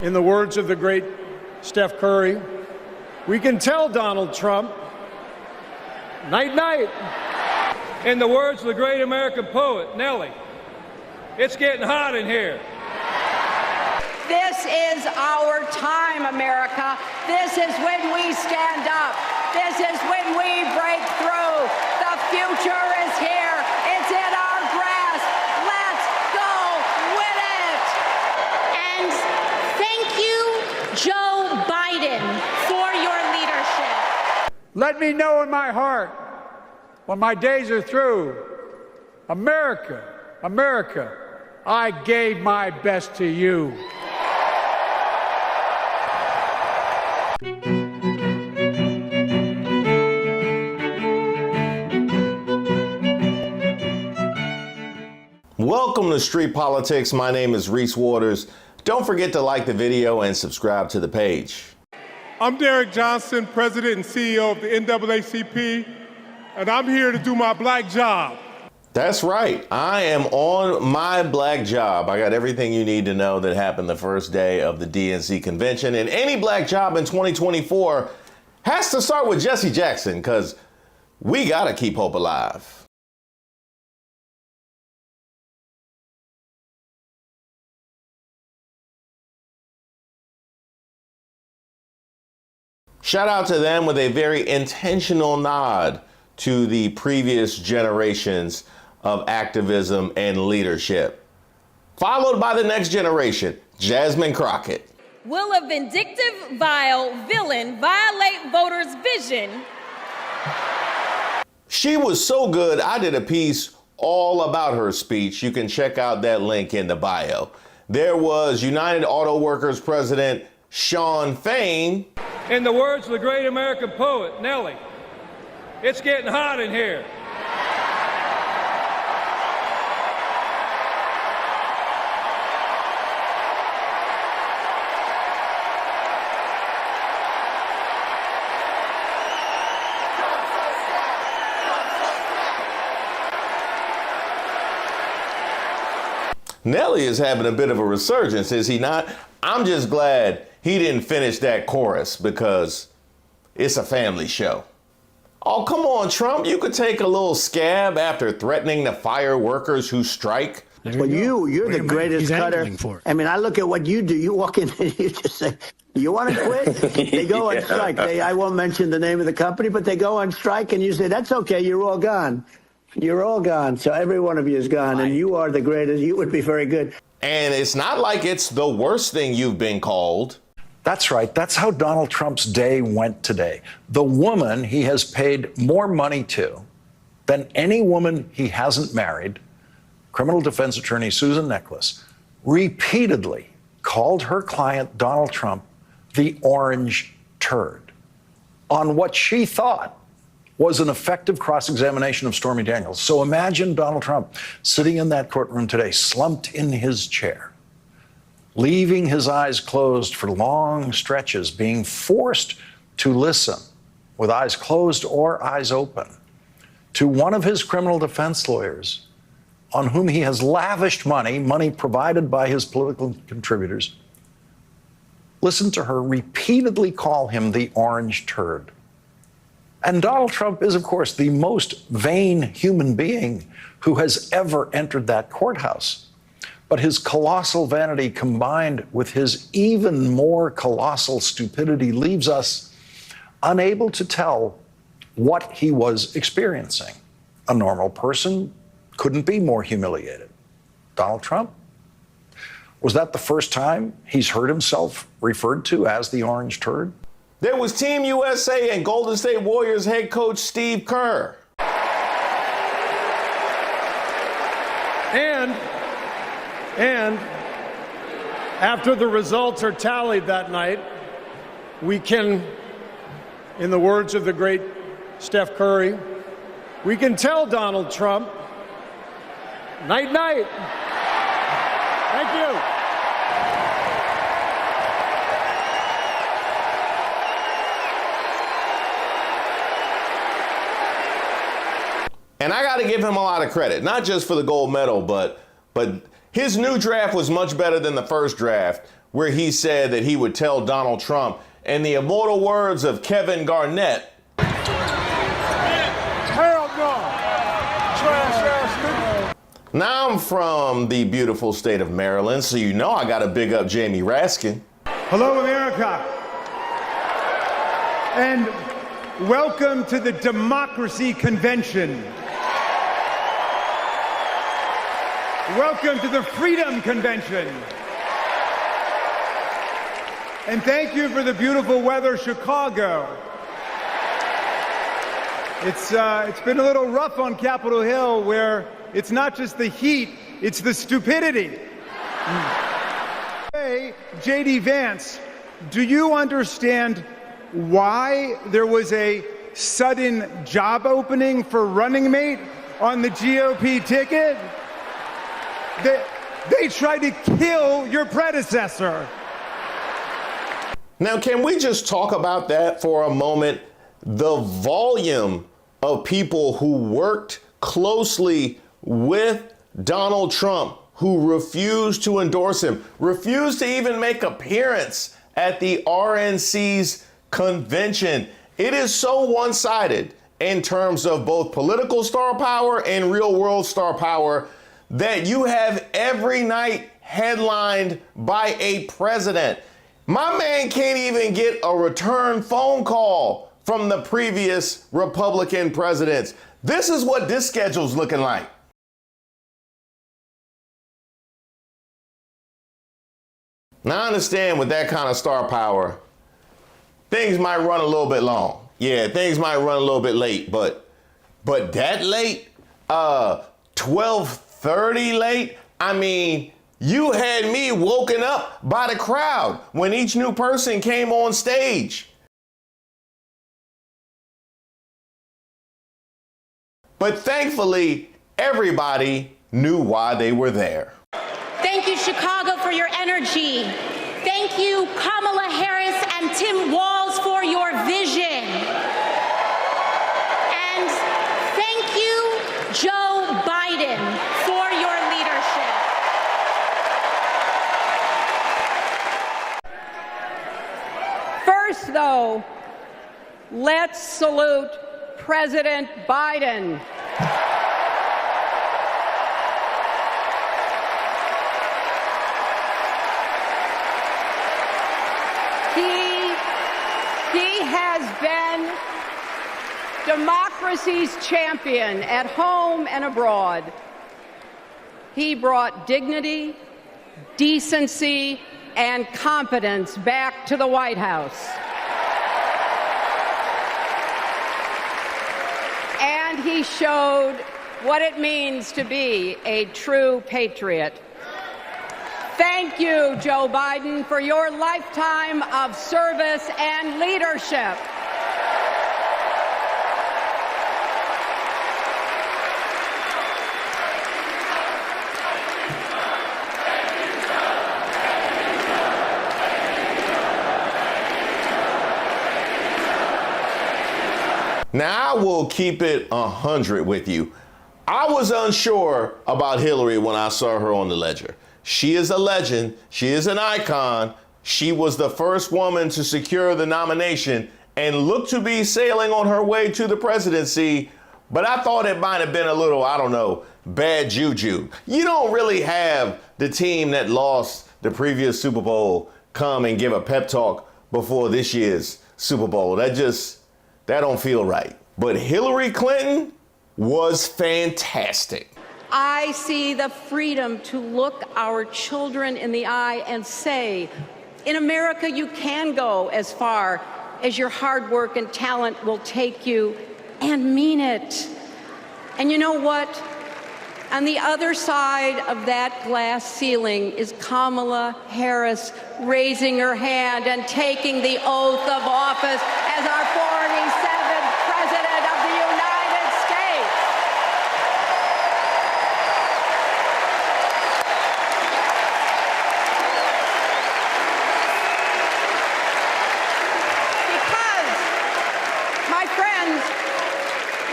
In the words of the great Steph Curry, we can tell Donald Trump, night, night. In the words of the great American poet, Nellie, it's getting hot in here. This is our time, America. This is when we stand up. This is when we break through. The future is here. It's in our grasp. Let's go win it. And thank you, Joe Biden, for your leadership. Let me know in my heart, when my days are through, America, America, I gave my best to you. Welcome to Street Politics. My name is Reese Waters. Don't forget to like the video and subscribe to the page. I'm Derek Johnson, President and CEO of the NAACP, and I'm here to do my black job. That's right. I am on my black job. I got everything you need to know that happened the first day of the DNC convention. And any black job in 2024 has to start with Jesse Jackson, because we got to keep hope alive. Shout out to them with a very intentional nod to the previous generations of activism and leadership. Followed by the next generation, Jasmine Crockett. Will a vindictive, vile villain violate voters' vision? She was so good, I did a piece all about her speech. You can check out that link in the bio. There was United Auto Workers President Shawn Fain. In the words of the great American poet, Nellie, it's getting hot in here. Nelly is having a bit of a resurgence, is he not? I'm just glad he didn't finish that chorus, because it's a family show. Oh, come on, Trump. You could take a little scab after threatening to fire workers who strike. Well, you're the greatest cutter. I mean, I look at what you do. You walk in and you just say, you want to quit? They go on strike. I won't mention the name of the company, but they go on strike and you say, that's okay. You're all gone. You're all gone. So every one of you is gone, and you are the greatest. You would be very good. And it's not like it's the worst thing you've been called. That's right. That's how Donald Trump's day went today. The woman he has paid more money to than any woman he hasn't married, criminal defense attorney Susan Necheles, repeatedly called her client, Donald Trump, the orange turd on what she thought was an effective cross-examination of Stormy Daniels. So imagine Donald Trump sitting in that courtroom today, slumped in his chair, leaving his eyes closed for long stretches, being forced to listen with eyes closed or eyes open to one of his criminal defense lawyers on whom he has lavished money provided by his political contributors. Listen to her repeatedly call him the orange turd. And Donald Trump is, of course, the most vain human being who has ever entered that courthouse. But his colossal vanity combined with his even more colossal stupidity leaves us unable to tell what he was experiencing. A normal person couldn't be more humiliated. Donald Trump? Was that the first time he's heard himself referred to as the orange turd? There was Team USA and Golden State Warriors head coach Steve Kerr. And after the results are tallied that night, we can, in the words of the great Steph Curry, we can tell Donald Trump, night, night. Thank you. And I got to give him a lot of credit, not just for the gold medal, but his new draft was much better than the first draft, where he said that he would tell Donald Trump, in the immortal words of Kevin Garnett, Hell no! Trash ass nigga. now I'm from the beautiful state of Maryland, so you know I gotta big up Jamie Raskin. Hello, America. And welcome to the Democracy Convention. Welcome to the Freedom Convention. And thank you for the beautiful weather, Chicago. It's been a little rough on Capitol Hill, where it's not just the heat, it's the stupidity. Hey, J.D. Vance, do you understand why there was a sudden job opening for running mate on the GOP ticket? They tried to kill your predecessor. Now, can we just talk about that for a moment? The volume of people who worked closely with Donald Trump, who refused to endorse him, refused to even make appearance at the RNC's convention. It is so one-sided in terms of both political star power and real-world star power that you have every night headlined by a president. My man can't even get a return phone call from the previous Republican presidents. This is what this schedule's looking like. Now, I understand with that kind of star power, things might run a little bit long. Yeah, things might run a little bit late, but that late? 12:30 late? I mean, you had me woken up by the crowd when each new person came on stage. But thankfully, everybody knew why they were there. Thank you, Chicago, for your energy. Thank you, Kamala Harris and Tim Walz, for your vision. And thank you, Joe Biden, for your leadership. First, though, let's salute President Biden. He has been democracy's champion at home and abroad. He brought dignity, decency, and competence back to the White House. And he showed what it means to be a true patriot. Thank you, Joe Biden, for your lifetime of service and leadership. Now, I will keep it 100 with you. I was unsure about Hillary when I saw her on the ledger. She is a legend. She is an icon. She was the first woman to secure the nomination and looked to be sailing on her way to the presidency. But I thought it might have been a little, I don't know, bad juju. You don't really have the team that lost the previous Super Bowl come and give a pep talk before this year's Super Bowl. That don't feel right. But Hillary Clinton was fantastic. I see the freedom to look our children in the eye and say, in America, you can go as far as your hard work and talent will take you, and mean it. And you know what? On the other side of that glass ceiling is Kamala Harris raising her hand and taking the oath of office as our 47th President of the United States. Because, my friends,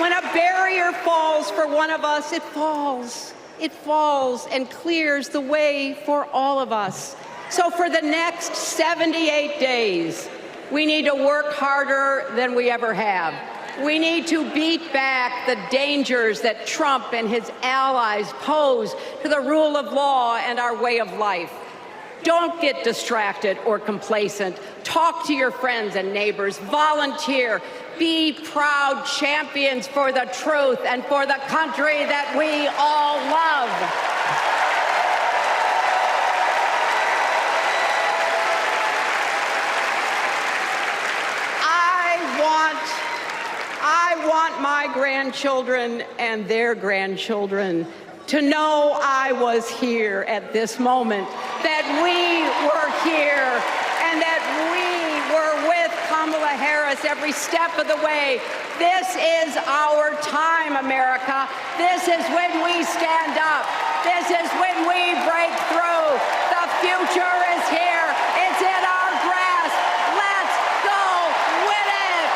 when a barrier falls for one of us, it falls. It falls and clears the way for all of us. So for the next 78 days, we need to work harder than we ever have. We need to beat back the dangers that Trump and his allies pose to the rule of law and our way of life. Don't get distracted or complacent. Talk to your friends and neighbors. Volunteer. Be proud champions for the truth and for the country that we all love. I want my grandchildren and their grandchildren to know I was here at this moment, that we were here, and that we were with Kamala Harris every step of the way. This is our time, America. This is when we stand up. This is when we break through. The future is here. It's in our grasp. Let's go win it.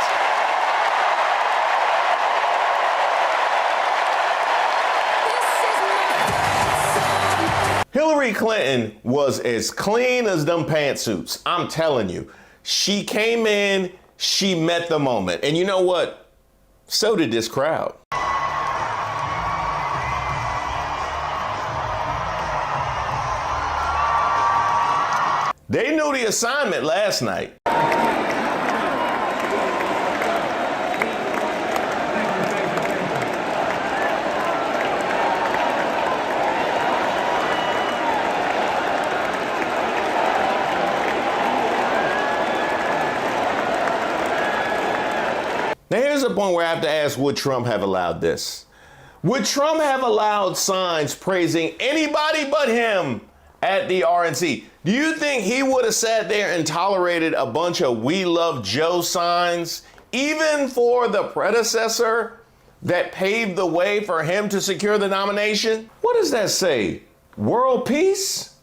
Hillary Clinton was as clean as them pantsuits. I'm telling you. She came in, she met the moment. And you know what? So did this crowd. They knew the assignment last night. Now here's a point where I have to ask, would Trump have allowed this? Would Trump have allowed signs praising anybody but him at the RNC? Do you think he would have sat there and tolerated a bunch of "We Love Joe" signs, even for the predecessor that paved the way for him to secure the nomination? What does that say? World peace?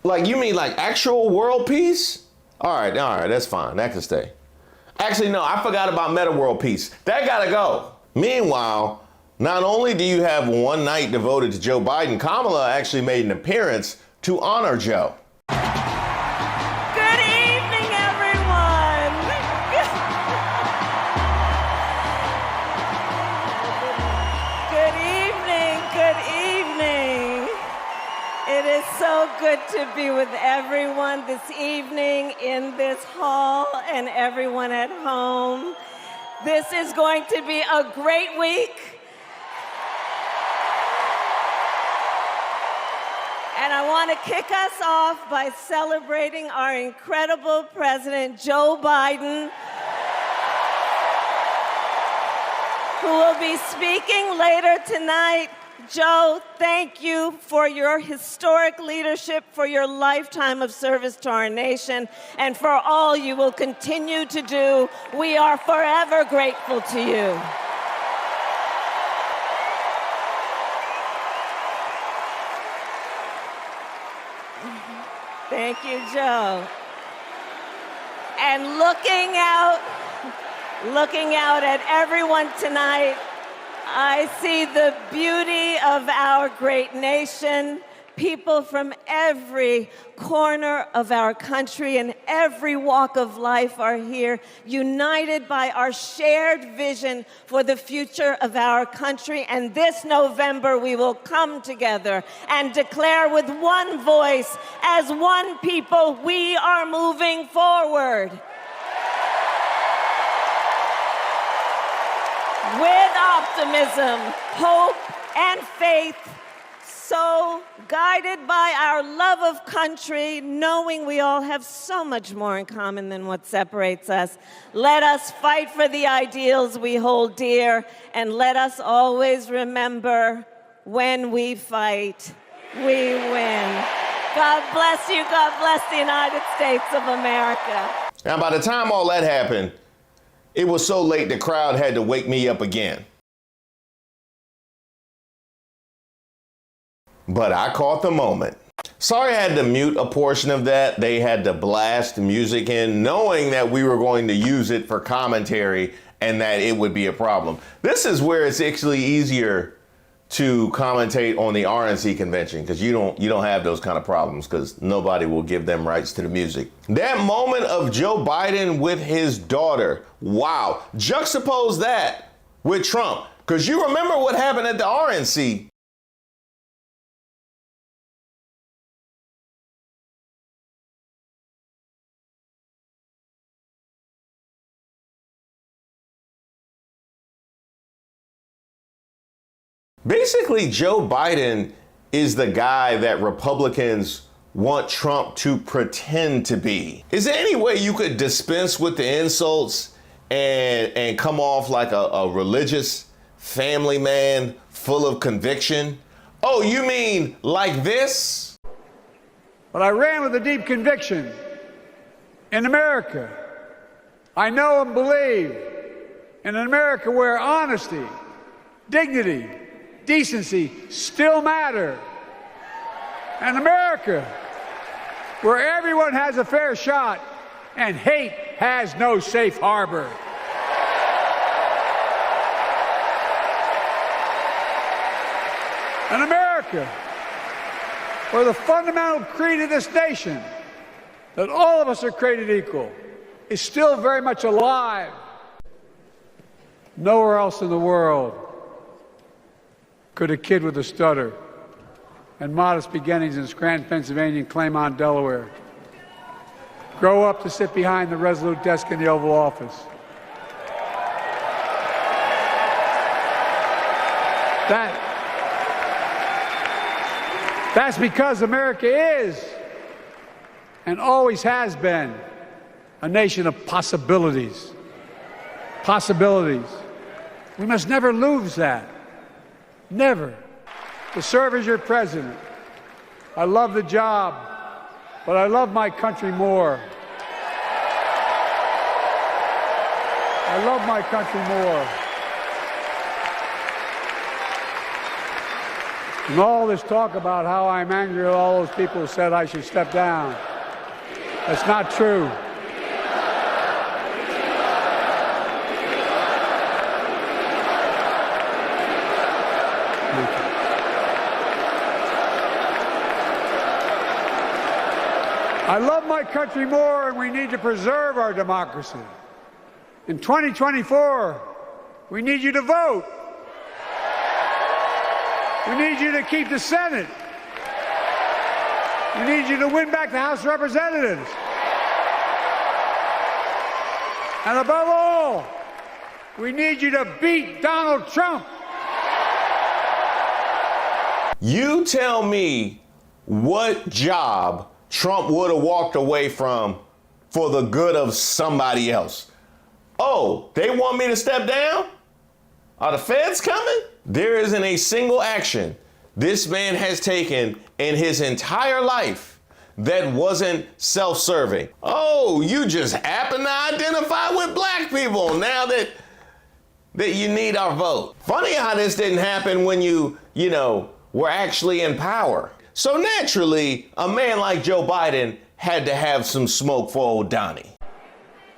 Like, you mean like actual world peace? All right, that's fine. That can stay. Actually, no, I forgot about Meta World Peace. That gotta go. Meanwhile, not only do you have one night devoted to Joe Biden, Kamala actually made an appearance to honor Joe. Good evening, everyone. Good evening, good evening. It is so good to be with everyone this evening in this hall and everyone at home. This is going to be a great week. And I want to kick us off by celebrating our incredible President, Joe Biden, who will be speaking later tonight. Joe, thank you for your historic leadership, for your lifetime of service to our nation, and for all you will continue to do. We are forever grateful to you. Thank you, Joe. And looking out at everyone tonight, I see the beauty of our great nation. People from every corner of our country and every walk of life are here, united by our shared vision for the future of our country. And this November, we will come together and declare with one voice, as one people, we are moving forward. With optimism, hope, and faith, so guided by our love of country, knowing we all have so much more in common than what separates us, let us fight for the ideals we hold dear, and let us always remember, when we fight, we win. God bless you. God bless the United States of America. Now, by the time all that happened, it was so late the crowd had to wake me up again. But I caught the moment. Sorry I had to mute a portion of that. They had to blast music in, knowing that we were going to use it for commentary and that it would be a problem. This is where it's actually easier to commentate on the RNC convention because you don't have those kind of problems because nobody will give them rights to the music. That moment of Joe Biden with his daughter, wow. Juxtapose that with Trump because you remember what happened at the RNC. Basically, Joe Biden is the guy that Republicans want Trump to pretend to be. Is there any way you could dispense with the insults and come off like a religious family man full of conviction? Oh, you mean like this? But I ran with a deep conviction in America. I know and believe in an America where honesty, dignity, decency still matter. An America where everyone has a fair shot and hate has no safe harbor. An America where the fundamental creed of this nation, that all of us are created equal, is still very much alive. Nowhere else in the world could a kid with a stutter and modest beginnings in Scranton, Pennsylvania, and Claymont, Delaware, grow up to sit behind the resolute desk in the Oval Office. That's because America is and always has been a nation of possibilities. Possibilities. We must never lose that. Never. To serve as your president. I love the job, but I love my country more. I love my country more. And all this talk about how I'm angry at all those people who said I should step down. That's not true. I love my country more, and we need to preserve our democracy. In 2024, we need you to vote. We need you to keep the Senate. We need you to win back the House of Representatives. And above all, we need you to beat Donald Trump. You tell me what job Trump would have walked away from for the good of somebody else. Oh, they want me to step down? Are the feds coming? There isn't a single action this man has taken in his entire life that wasn't self-serving. Oh, you just happen to identify with black people now that you need our vote. Funny how this didn't happen when you were actually in power. So naturally, a man like Joe Biden had to have some smoke for old Donnie.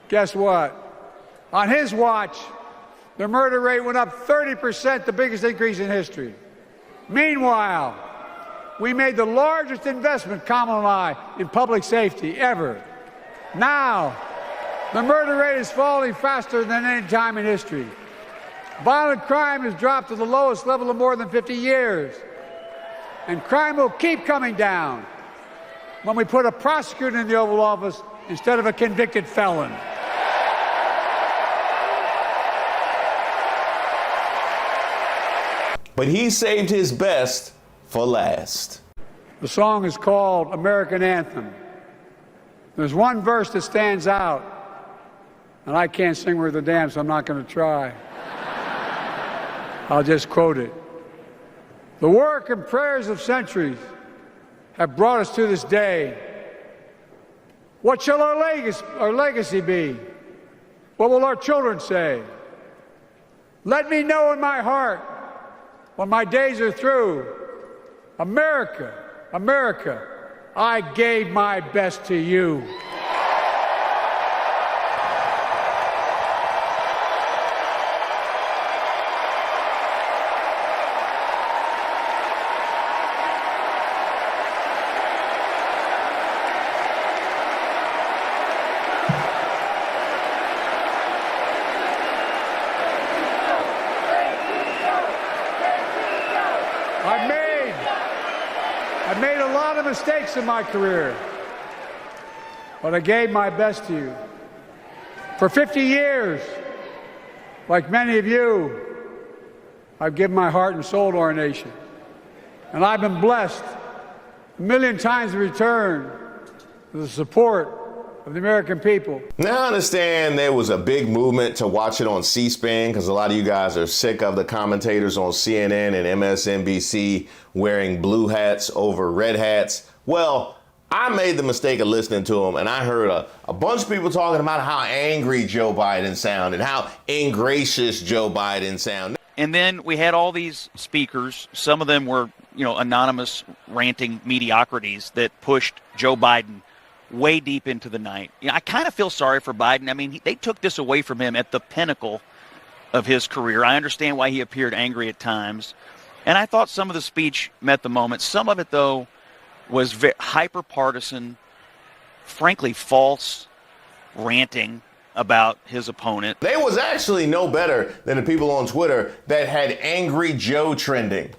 Guess what? On his watch, the murder rate went up 30%, the biggest increase in history. Meanwhile, we made the largest investment, Kamala and I, in public safety ever. Now, the murder rate is falling faster than any time in history. Violent crime has dropped to the lowest level in more than 50 years. And crime will keep coming down when we put a prosecutor in the Oval Office instead of a convicted felon. But he saved his best for last. The song is called American Anthem. There's one verse that stands out, and I can't sing worth a damn, so I'm not going to try. I'll just quote it. The work and prayers of centuries have brought us to this day. What shall our legacy be? What will our children say? Let me know in my heart, when my days are through, America, America, I gave my best to you. mistakes in my career, but I gave my best to you. For 50 years, like many of you, I've given my heart and soul to our nation. And I've been blessed a million times in return with the support of the American people. Now I understand there was a big movement to watch it on C-SPAN because a lot of you guys are sick of the commentators on CNN and MSNBC wearing blue hats over red hats. Well, I made the mistake of listening to them, and I heard a bunch of people talking about how angry Joe Biden sounded, how ingracious Joe Biden sounded. And then we had all these speakers. Some of them were, anonymous ranting mediocrities that pushed Joe Biden way deep into the night. I kind of feel sorry for Biden. I mean, they took this away from him at the pinnacle of his career. I understand why he appeared angry at times. And I thought some of the speech met the moment. Some of it, though, was hyper-partisan, frankly false ranting about his opponent. They was actually no better than the people on Twitter that had Angry Joe trending.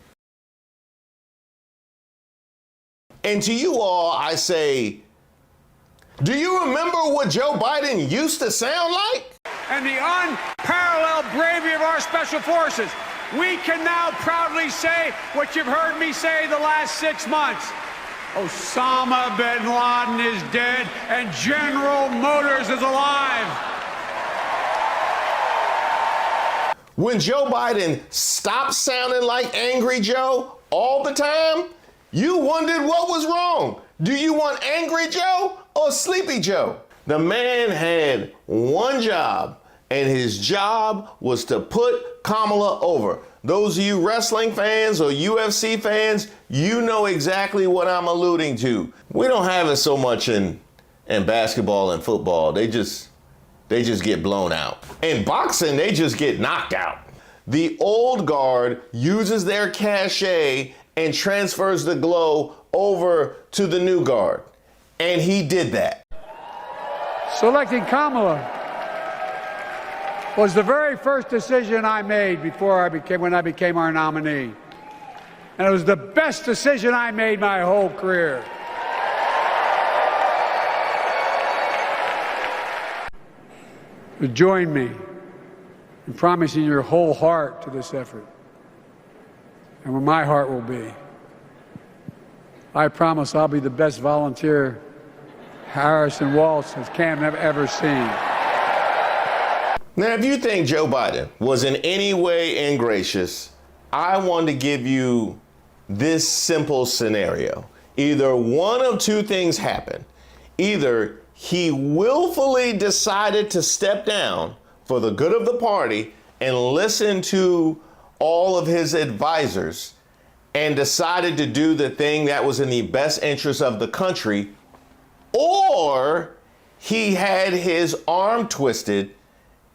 And to you all, I say, do you remember what Joe Biden used to sound like? And the unparalleled bravery of our special forces. We can now proudly say what you've heard me say the last 6 months. Osama bin Laden is dead and General Motors is alive. When Joe Biden stopped sounding like Angry Joe all the time, you wondered what was wrong. Do you want Angry Joe or Sleepy Joe? The man had one job, and his job was to put Kamala over. Those of you wrestling fans or UFC fans, you know exactly what I'm alluding to. We don't have it so much in basketball and football. They just get blown out. In boxing, they just get knocked out. The old guard uses their cachet and transfers the glow over to the new guard. And he did that. Selecting Kamala was the very first decision I made when I became our nominee. And it was the best decision I made my whole career. But join me in promising your whole heart to this effort, and where my heart will be. I promise I'll be the best volunteer Harrison Waltz has Cam ever seen. Now, if you think Joe Biden was in any way ingracious, I want to give you this simple scenario. Either one of two things happened. Either he willfully decided to step down for the good of the party and listen to all of his advisors and decided to do the thing that was in the best interest of the country, or he had his arm twisted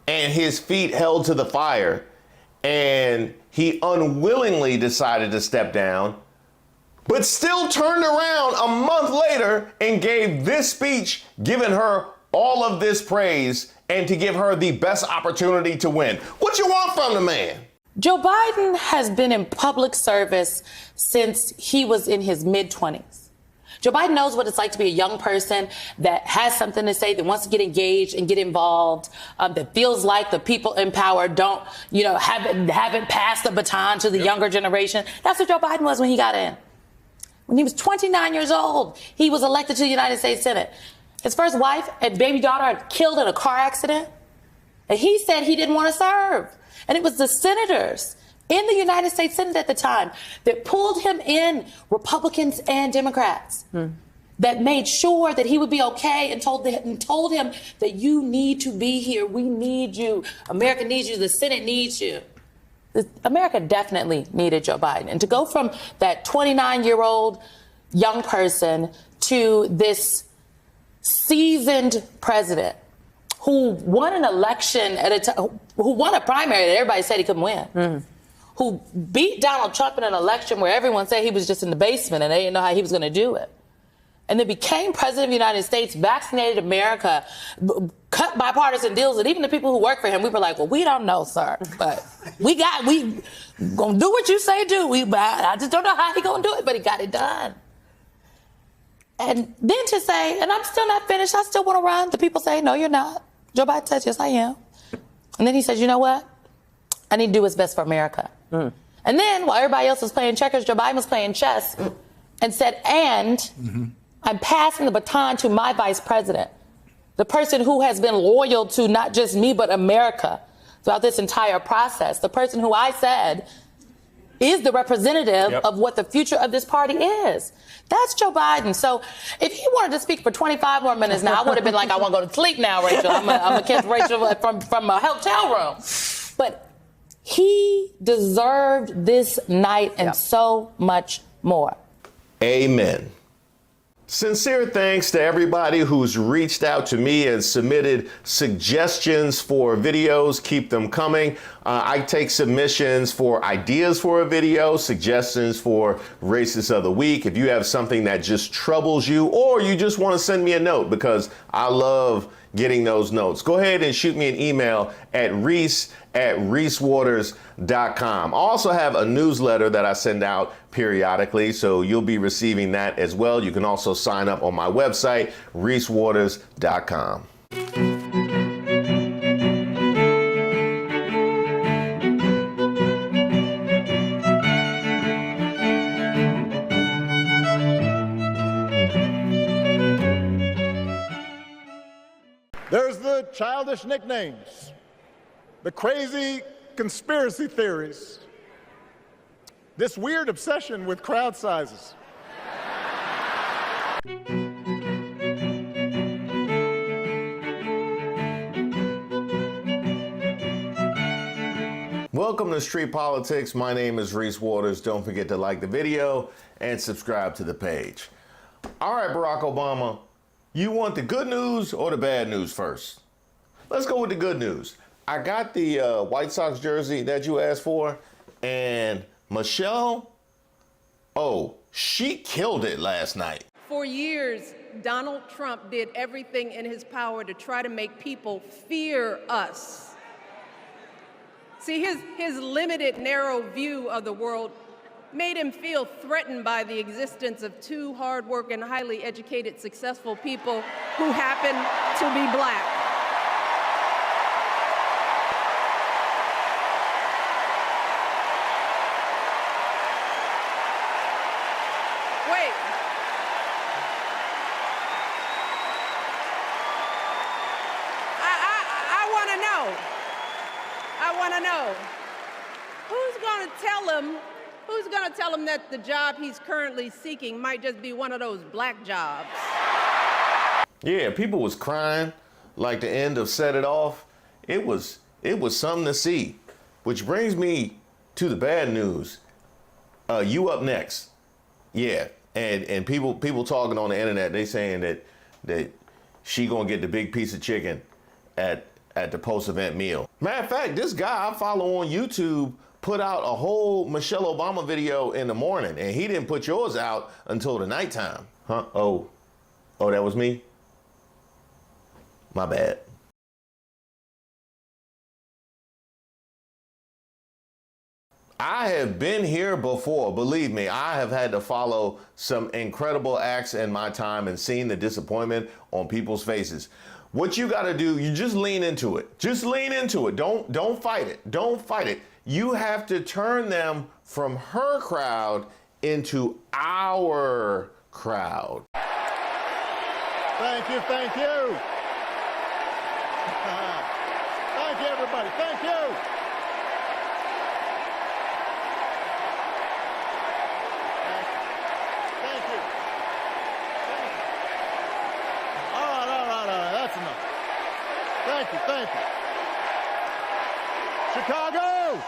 and his feet held to the fire, and he unwillingly decided to step down, but still turned around a month later and gave this speech, giving her all of this praise and to give her the best opportunity to win. What you want from the man? Joe Biden has been in public service since he was in his mid-20s. Joe Biden knows what it's like to be a young person that has something to say, that wants to get engaged and get involved, that feels like the people in power don't, haven't passed the baton to the younger generation. That's what Joe Biden was when he got in. When he was 29 years old, he was elected to the United States Senate. His first wife and baby daughter are killed in a car accident. And he said he didn't want to serve. And it was the senators in the United States Senate at the time that pulled him in, Republicans and Democrats, that made sure that he would be okay and told him that you need to be here. We need you. America needs you. The Senate needs you. America definitely needed Joe Biden. And to go from that 29-year-old young person to this seasoned president who won an election who won a primary that everybody said he couldn't win, who beat Donald Trump in an election where everyone said he was just in the basement and they didn't know how he was going to do it, and then became president of the United States, vaccinated America, cut bipartisan deals, and even the people who work for him, we were like, well, we don't know, sir, but we gonna do what you say do. I just don't know how he gonna do it, but he got it done. And then to say, and I'm still not finished, I still want to run. The people say, no, you're not. Joe Biden says, yes, I am. And then he says, you know what? I need to do what's best for America. And then while everybody else was playing checkers, Joe Biden was playing chess and said, I'm passing the baton to my vice president, the person who has been loyal to not just me, but America throughout this entire process, the person who I said is the representative of what the future of this party is. That's Joe Biden. So if he wanted to speak for 25 more minutes now, I would have been like, I want to go to sleep now, Rachel. I'm going to catch Rachel from a hotel room. But he deserved this night and so much more. Amen. Sincere thanks to everybody who's reached out to me and submitted suggestions for videos. Keep them coming. I take submissions for ideas for a video, suggestions for Racist of the Week. If you have something that just troubles you, or you just want to send me a note, because I love getting those notes, go ahead and shoot me an email at reesewaters.com. I also have a newsletter that I send out periodically, so you'll be receiving that as well. You can also sign up on my website, reesewaters.com. There's the childish nicknames, the crazy conspiracy theories, this weird obsession with crowd sizes. Welcome to Street Politics. My name is Reese Waters. Don't forget to like the video and subscribe to the page. All right, Barack Obama, you want the good news or the bad news first? Let's go with the good news. I got the White Sox jersey that you asked for, and Michelle, she killed it last night. For years, Donald Trump did everything in his power to try to make people fear us. See, his limited, narrow view of the world made him feel threatened by the existence of two hard-working, highly educated, successful people who happen to be black. Wait. I want to know, who's going to tell him that the job he's currently seeking might just be one of those black jobs? Yeah, people was crying like the end of Set It Off. It was something to see, which brings me to the bad news. You up next. Yeah, and people talking on the internet, they saying that she gonna get the big piece of chicken at the post-event meal. Matter of fact, this guy I follow on YouTube put out a whole Michelle Obama video in the morning, and he didn't put yours out until the nighttime. Huh? Oh, that was me? My bad. I have been here before. Believe me, I have had to follow some incredible acts in my time and seen the disappointment on people's faces. What you got to do, you just lean into it. Just lean into it. Don't fight it. Don't fight it. You have to turn them from her crowd into our crowd. Thank you, thank you. Thank you, everybody. Thank you. Thank you. All right. That's enough. Thank you, thank you. Chicago,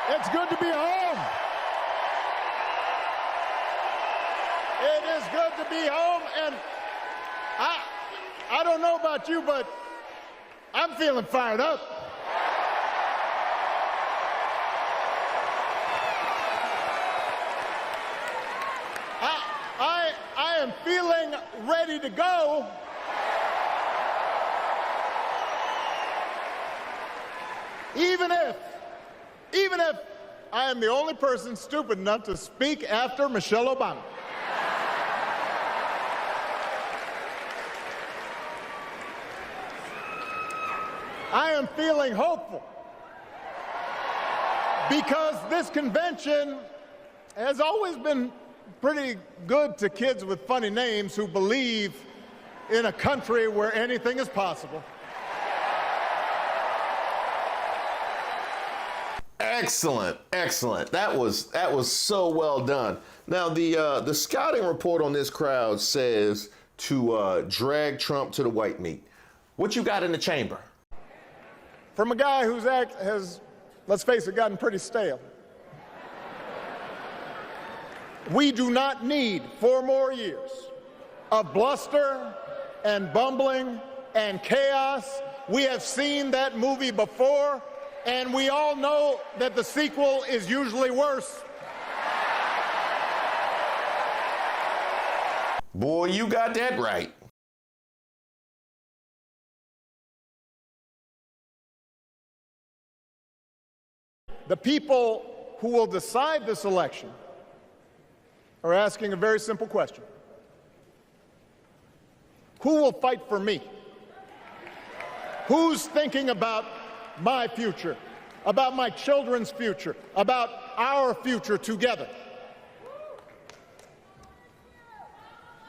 it's good to be home. It is good to be home, and I don't know about you, but I'm feeling fired up. I am feeling ready to go. Even if I am the only person stupid enough to speak after Michelle Obama. I am feeling hopeful because this convention has always been pretty good to kids with funny names who believe in a country where anything is possible. Excellent, excellent. That was so well done. Now the scouting report on this crowd says to drag Trump to the white meat. What you got in the chamber? From a guy whose act has, let's face it, gotten pretty stale. We do not need 4 more years of bluster and bumbling and chaos. We have seen that movie before, and we all know that the sequel is usually worse. Boy, you got that right. The people who will decide this election are asking a very simple question. Who will fight for me? Who's thinking about my future, about my children's future, about our future together?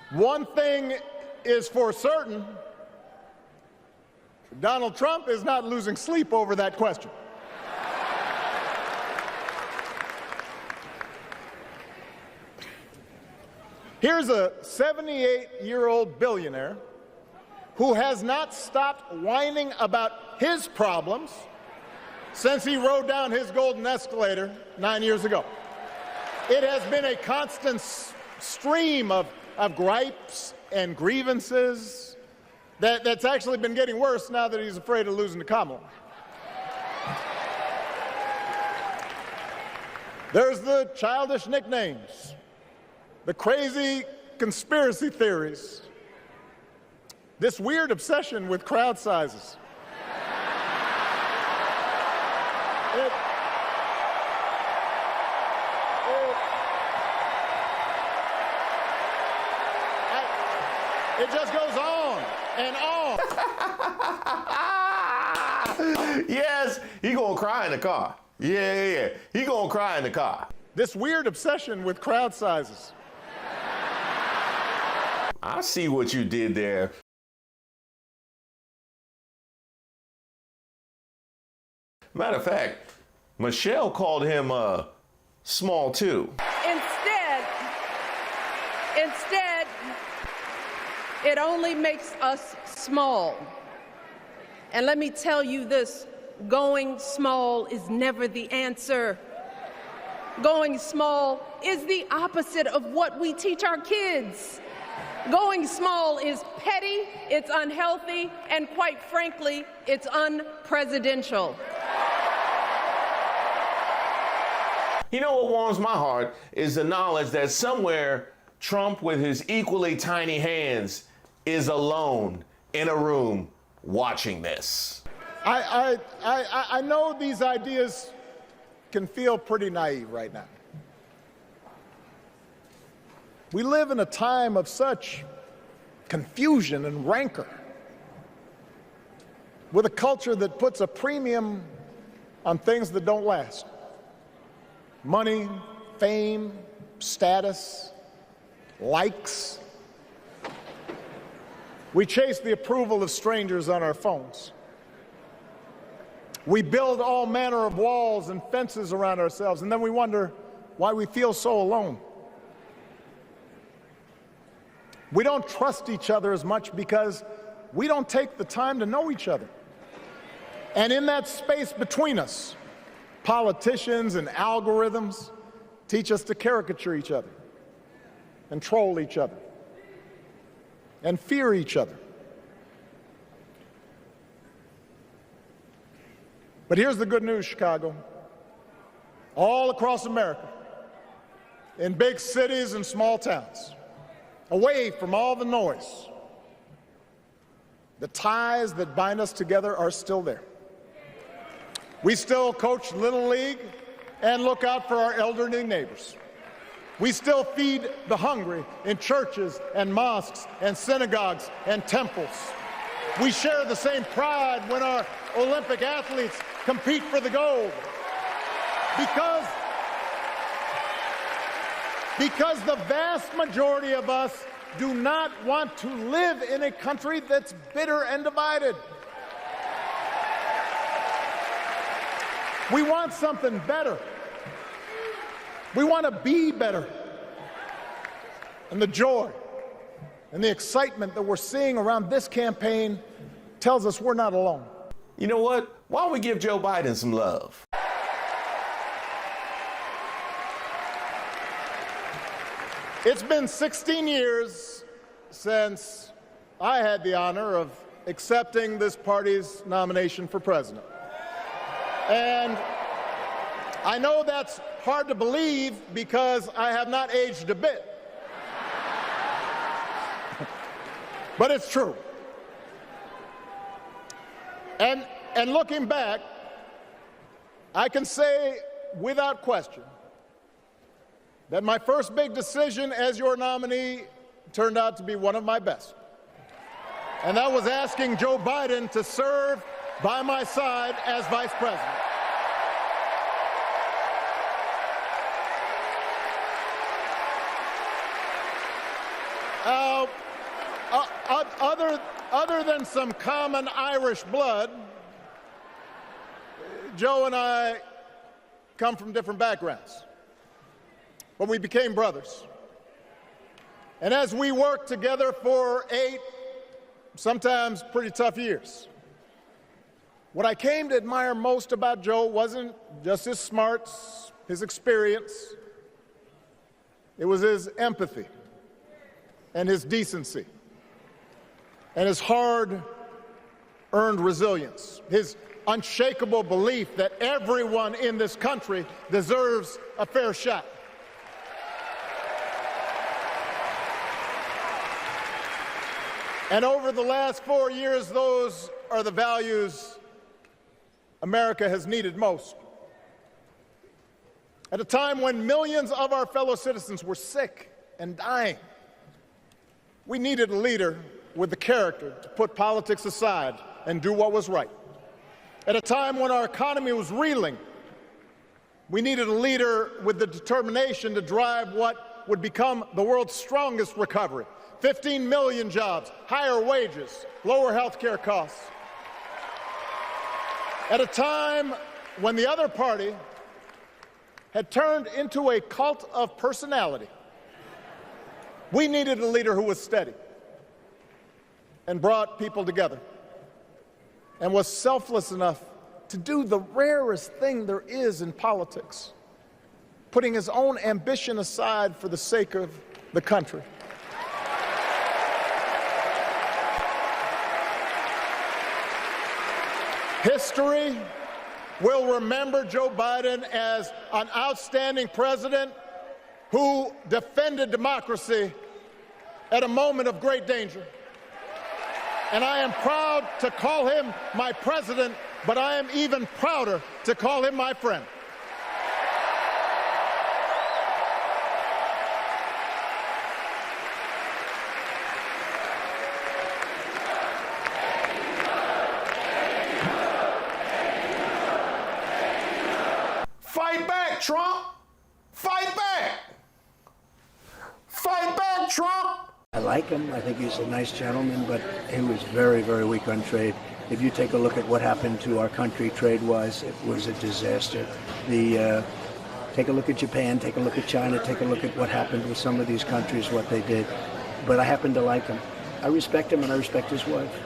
One thing is for certain, Donald Trump is not losing sleep over that question. Here's a 78-year-old billionaire who has not stopped whining about his problems since he rode down his golden escalator 9 years ago. It has been a constant stream of gripes and grievances that's actually been getting worse now that he's afraid of losing to Kamala. There's the childish nicknames, the crazy conspiracy theories, this weird obsession with crowd sizes. It just goes on and on. Yes, he gonna cry in the car. Yeah. He gonna cry in the car. This weird obsession with crowd sizes. I see what you did there. Matter of fact, Michelle called him small too. Instead, it only makes us small. And let me tell you this, going small is never the answer. Going small is the opposite of what we teach our kids. Going small is petty, it's unhealthy, and quite frankly, it's unpresidential. You know what warms my heart is the knowledge that somewhere Trump with his equally tiny hands is alone in a room watching this. I know these ideas can feel pretty naive right now. We live in a time of such confusion and rancor, with a culture that puts a premium on things that don't last. Money, fame, status, likes. We chase the approval of strangers on our phones. We build all manner of walls and fences around ourselves, and then we wonder why we feel so alone. We don't trust each other as much because we don't take the time to know each other. And in that space between us, politicians and algorithms teach us to caricature each other and troll each other and fear each other. But here's the good news, Chicago. All across America, in big cities and small towns, away from all the noise, the ties that bind us together are still there. We still coach Little League and look out for our elderly neighbors. We still feed the hungry in churches and mosques and synagogues and temples. We share the same pride when our Olympic athletes compete for the gold. Because the vast majority of us do not want to live in a country that's bitter and divided. We want something better. We want to be better. And the joy and the excitement that we're seeing around this campaign tells us we're not alone. You know what? Why don't we give Joe Biden some love? It's been 16 years since I had the honor of accepting this party's nomination for president. And I know that's hard to believe because I have not aged a bit. But it's true. And looking back, I can say without question that my first big decision as your nominee turned out to be one of my best. And that was asking Joe Biden to serve by my side as vice president. Other than some common Irish blood, Joe and I come from different backgrounds, but we became brothers. And as we worked together for 8, sometimes pretty tough years, what I came to admire most about Joe wasn't just his smarts, his experience. It was his empathy and his decency and his hard-earned resilience, his unshakable belief that everyone in this country deserves a fair shot. And over the last 4 years, those are the values America has needed most. At a time when millions of our fellow citizens were sick and dying, we needed a leader with the character to put politics aside and do what was right. At a time when our economy was reeling, we needed a leader with the determination to drive what would become the world's strongest recovery. 15 million jobs, higher wages, lower health care costs. At a time when the other party had turned into a cult of personality, we needed a leader who was steady and brought people together and was selfless enough to do the rarest thing there is in politics, putting his own ambition aside for the sake of the country. History will remember Joe Biden as an outstanding president who defended democracy at a moment of great danger. And I am proud to call him my president, but I am even prouder to call him my friend. Fight back, Trump! Fight back! Fight back, Trump! I like him. I think he's a nice gentleman, but he was very, very weak on trade. If you take a look at what happened to our country trade-wise, it was a disaster. Take a look at Japan, take a look at China, take a look at what happened with some of these countries, what they did. But I happen to like him. I respect him and I respect his wife.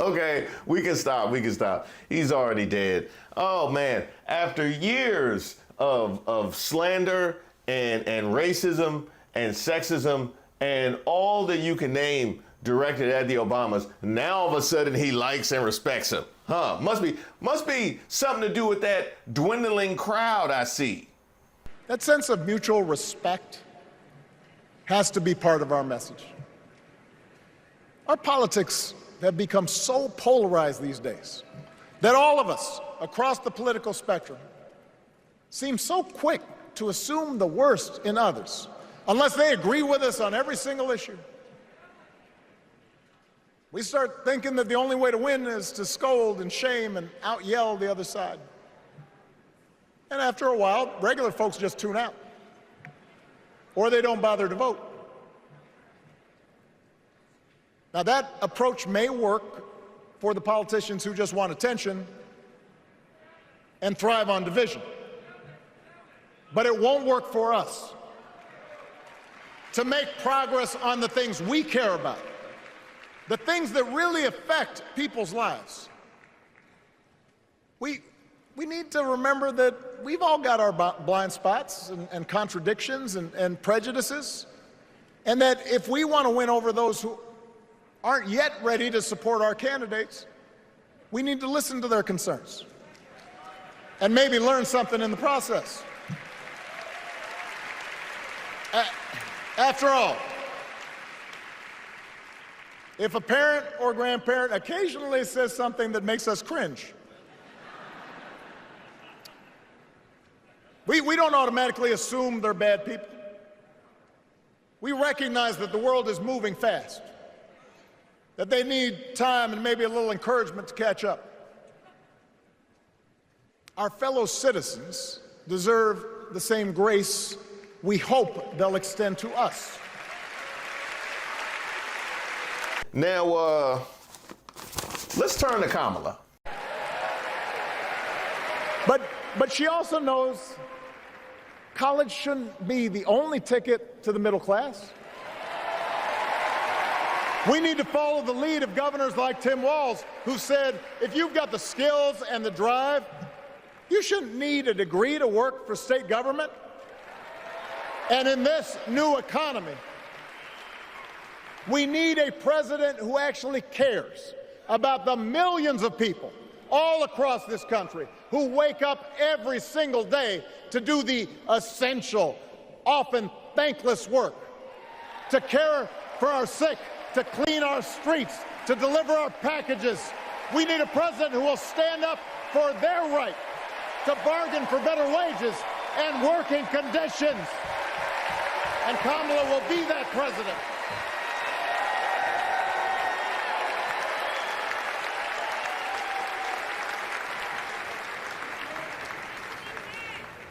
Okay, we can stop. He's already dead. Oh man, after years of slander and racism and sexism and all that you can name directed at the Obamas, now all of a sudden he likes and respects him. Huh, must be something to do with that dwindling crowd I see. That sense of mutual respect has to be part of our message. Our politics have become so polarized these days that all of us across the political spectrum seem so quick to assume the worst in others, unless they agree with us on every single issue. We start thinking that the only way to win is to scold and shame and out-yell the other side. And after a while, regular folks just tune out, or they don't bother to vote. Now, that approach may work for the politicians who just want attention and thrive on division, but it won't work for us to make progress on the things we care about, the things that really affect people's lives. We need to remember that we've all got our blind spots and contradictions and prejudices, and that if we want to win over those who aren't yet ready to support our candidates, we need to listen to their concerns and maybe learn something in the process. After all, if a parent or grandparent occasionally says something that makes us cringe, we don't automatically assume they're bad people. We recognize that the world is moving fast, that they need time and maybe a little encouragement to catch up. Our fellow citizens deserve the same grace we hope they'll extend to us. Now, let's turn to Kamala. But she also knows college shouldn't be the only ticket to the middle class. We need to follow the lead of governors like Tim Walz, who said, if you've got the skills and the drive, you shouldn't need a degree to work for state government. And in this new economy, we need a president who actually cares about the millions of people all across this country who wake up every single day to do the essential, often thankless work, to care for our sick, to clean our streets, to deliver our packages. We need a president who will stand up for their right to bargain for better wages and working conditions. And Kamala will be that president.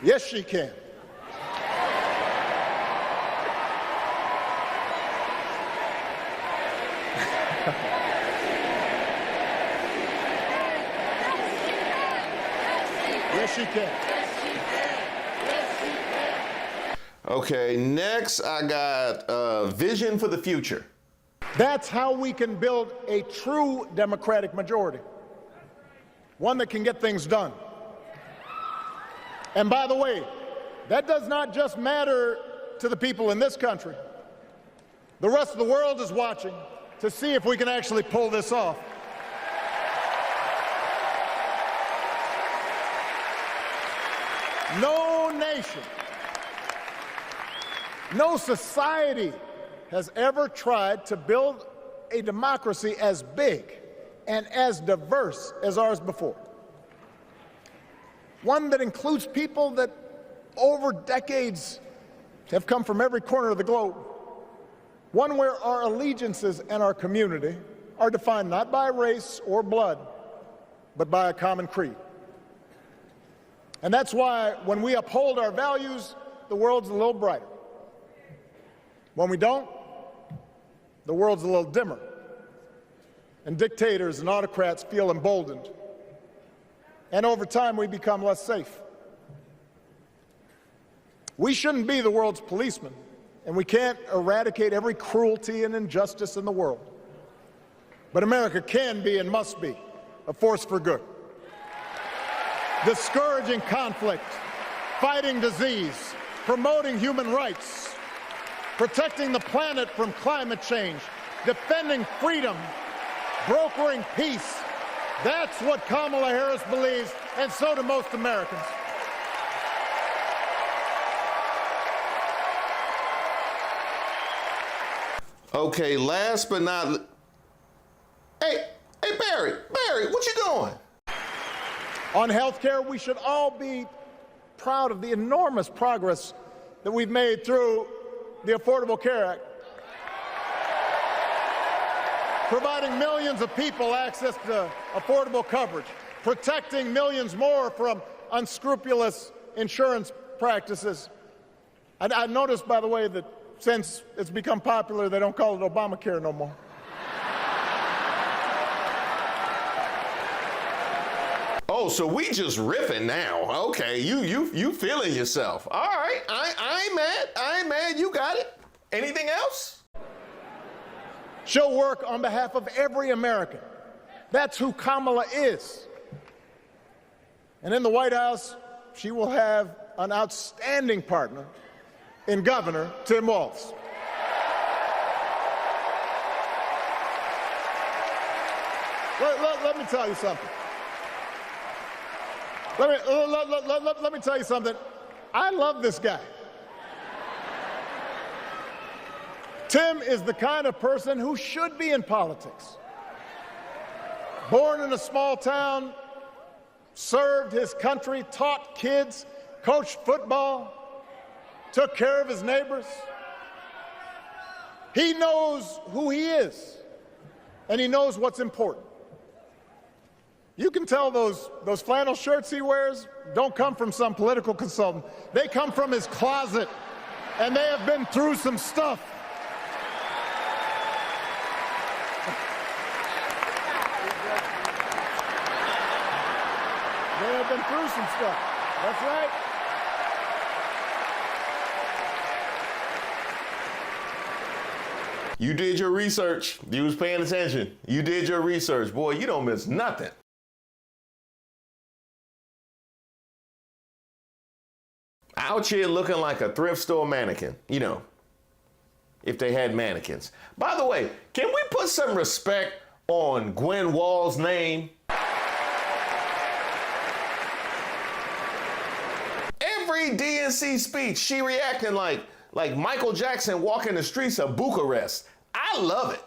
Yes, she can. Yes, she can. Okay, next I got vision for the future. That's how we can build a true Democratic majority, one that can get things done. And by the way, that does not just matter to the people in this country. The rest of the world is watching to see if we can actually pull this off. No nation, no society has ever tried to build a democracy as big and as diverse as ours before. One that includes people that over decades have come from every corner of the globe. One where our allegiances and our community are defined not by race or blood, but by a common creed. And that's why when we uphold our values, the world's a little brighter. When we don't, the world's a little dimmer. And dictators and autocrats feel emboldened. And over time, we become less safe. We shouldn't be the world's policemen, and we can't eradicate every cruelty and injustice in the world. But America can be and must be a force for good. Discouraging conflict, fighting disease, promoting human rights, protecting the planet from climate change, defending freedom, brokering peace. That's what Kamala Harris believes, and so do most Americans. Okay, last but not... Hey, Barry, what you doing? On health care, we should all be proud of the enormous progress that we've made through the Affordable Care Act. providing millions of people access to affordable coverage, protecting millions more from unscrupulous insurance practices. I noticed, by the way, that since it's become popular, they don't call it Obamacare no more. Oh, so we just riffing now. Okay, you feeling yourself. All right, I ain't mad. I ain't mad. You got it. Anything else? She'll work on behalf of every American. That's who Kamala is. And in the White House, she will have an outstanding partner in Governor Tim Walz. Let me tell you something. Let me tell you something. I love this guy. Tim is the kind of person who should be in politics. Born in a small town, served his country, taught kids, coached football, took care of his neighbors. He knows who he is, and he knows what's important. You can tell those flannel shirts he wears don't come from some political consultant. They come from his closet, and they have been through some stuff. They have been through some stuff. That's right. You did your research. You was paying attention. You did your research. Boy, you don't miss nothing. Out here looking like a thrift store mannequin, you know, if they had mannequins. By the way, can we put some respect on Gwen Wall's name? Every DNC speech, she reacting like Michael Jackson walking the streets of Bucharest. I love it.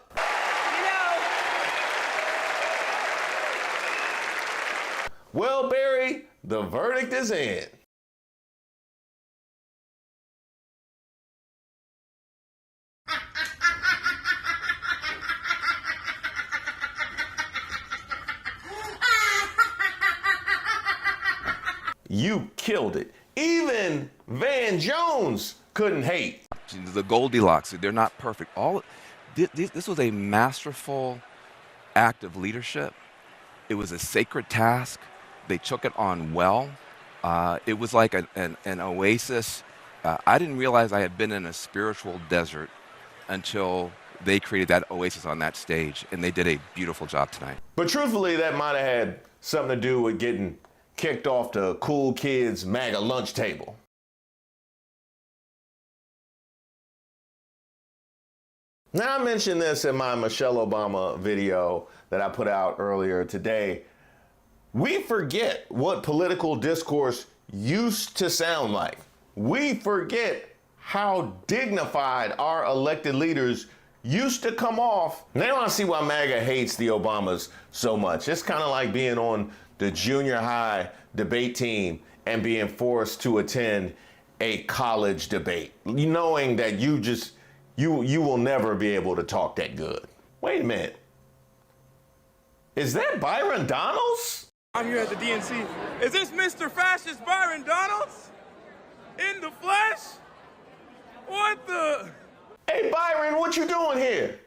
Well, Barry, the verdict is in. You killed it. Even Van Jones couldn't hate. The Goldilocks, they're not perfect. This was a masterful act of leadership. It was a sacred task. They took it on well. It was like an oasis. I didn't realize I had been in a spiritual desert until they created that oasis on that stage, and they did a beautiful job tonight. But truthfully, that might have had something to do with getting kicked off the cool kids MAGA lunch table. Now, I mentioned this in my Michelle Obama video that I put out earlier today. We forget what political discourse used to sound like. We forget how dignified our elected leaders used to come off. Now I see why MAGA hates the Obamas so much. It's kind of like being on the junior high debate team and being forced to attend a college debate, knowing that you will never be able to talk that good. Wait a minute. Is that Byron Donalds? I'm here at the DNC. Is this Mr. Fascist Byron Donalds? In the flesh? What the? Hey, Byron, what you doing here?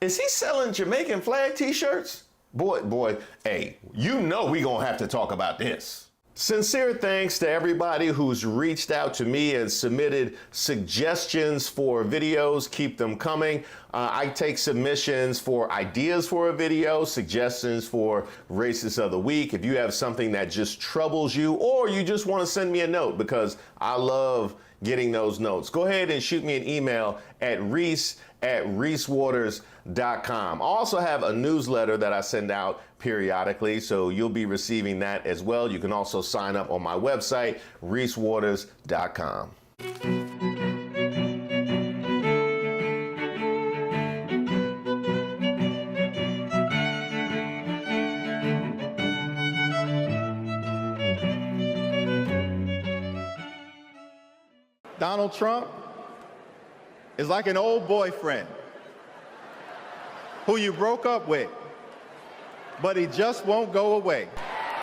Is he selling Jamaican flag t-shirts? Boy, hey, you know we gonna have to talk about this. Sincere thanks to everybody who's reached out to me and submitted suggestions for videos. Keep them coming. I take submissions for ideas for a video, suggestions for Racist of the Week. If you have something that just troubles you, or you just want to send me a note, because I love getting those notes, go ahead and shoot me an email at reese@reesewaters.com. I also have a newsletter that I send out periodically, so you'll be receiving that as well. You can also sign up on my website, reesewaters.com. Donald Trump is like an old boyfriend who you broke up with, but he just won't go away.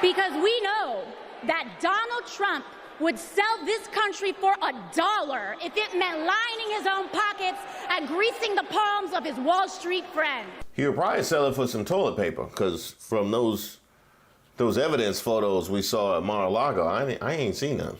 Because we know that Donald Trump would sell this country for $1 if it meant lining his own pockets and greasing the palms of his Wall Street friends. He would probably sell it for some toilet paper, because from those evidence photos we saw at Mar-a-Lago, I ain't seen none.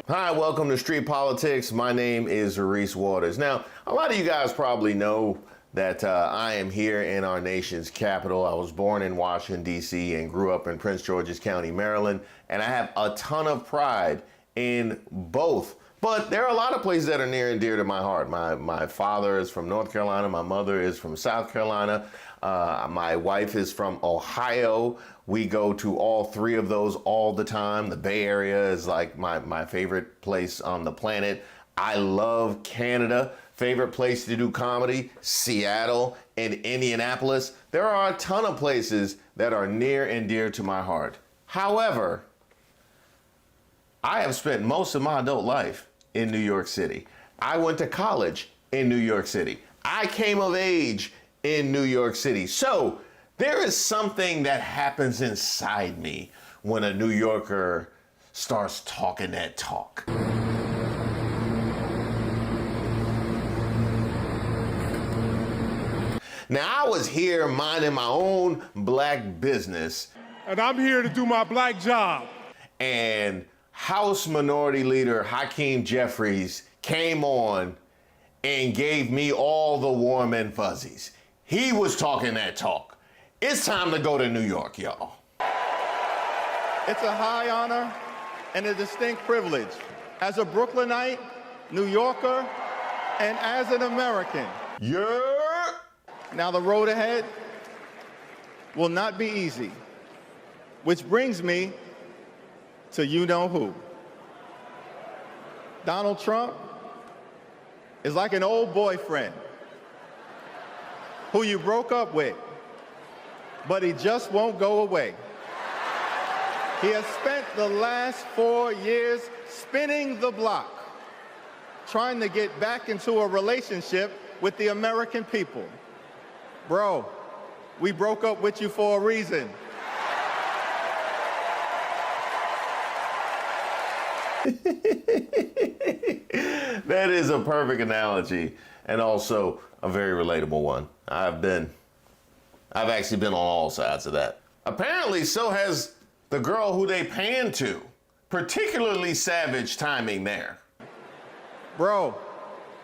Hi, welcome to Street Politics. My name is Reese Waters. Now, a lot of you guys probably know that I am here in our nation's capital. I was born in Washington, D.C. and grew up in Prince George's County, Maryland, and I have a ton of pride in both. But there are a lot of places that are near and dear to my heart. My father is from North Carolina. My mother is from South Carolina. My wife is from Ohio. We go to all three of those all the time. The Bay Area is like my favorite place on the planet. I love Canada. Favorite place to do comedy, Seattle and Indianapolis. There are a ton of places that are near and dear to my heart. However, I have spent most of my adult life in New York City. I went to college in New York City. I came of age in New York City. So there is something that happens inside me when a New Yorker starts talking that talk. Now, I was here minding my own black business. And I'm here to do my black job. And House Minority Leader Hakeem Jeffries came on and gave me all the warm and fuzzies. He was talking that talk. It's time to go to New York, y'all. It's a high honor and a distinct privilege as a Brooklynite, New Yorker, and as an American. Yeah. Now the road ahead will not be easy, which brings me to you-know-who. Donald Trump is like an old boyfriend who you broke up with, but he just won't go away. He has spent the last 4 years spinning the block, trying to get back into a relationship with the American people. Bro, we broke up with you for a reason. That is a perfect analogy and also a very relatable one. I've actually been on all sides of that. Apparently, so has the girl who they panned to. Particularly savage timing there. Bro,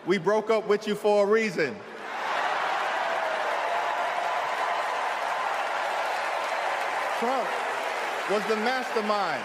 we broke up with you for a reason. Trump was the mastermind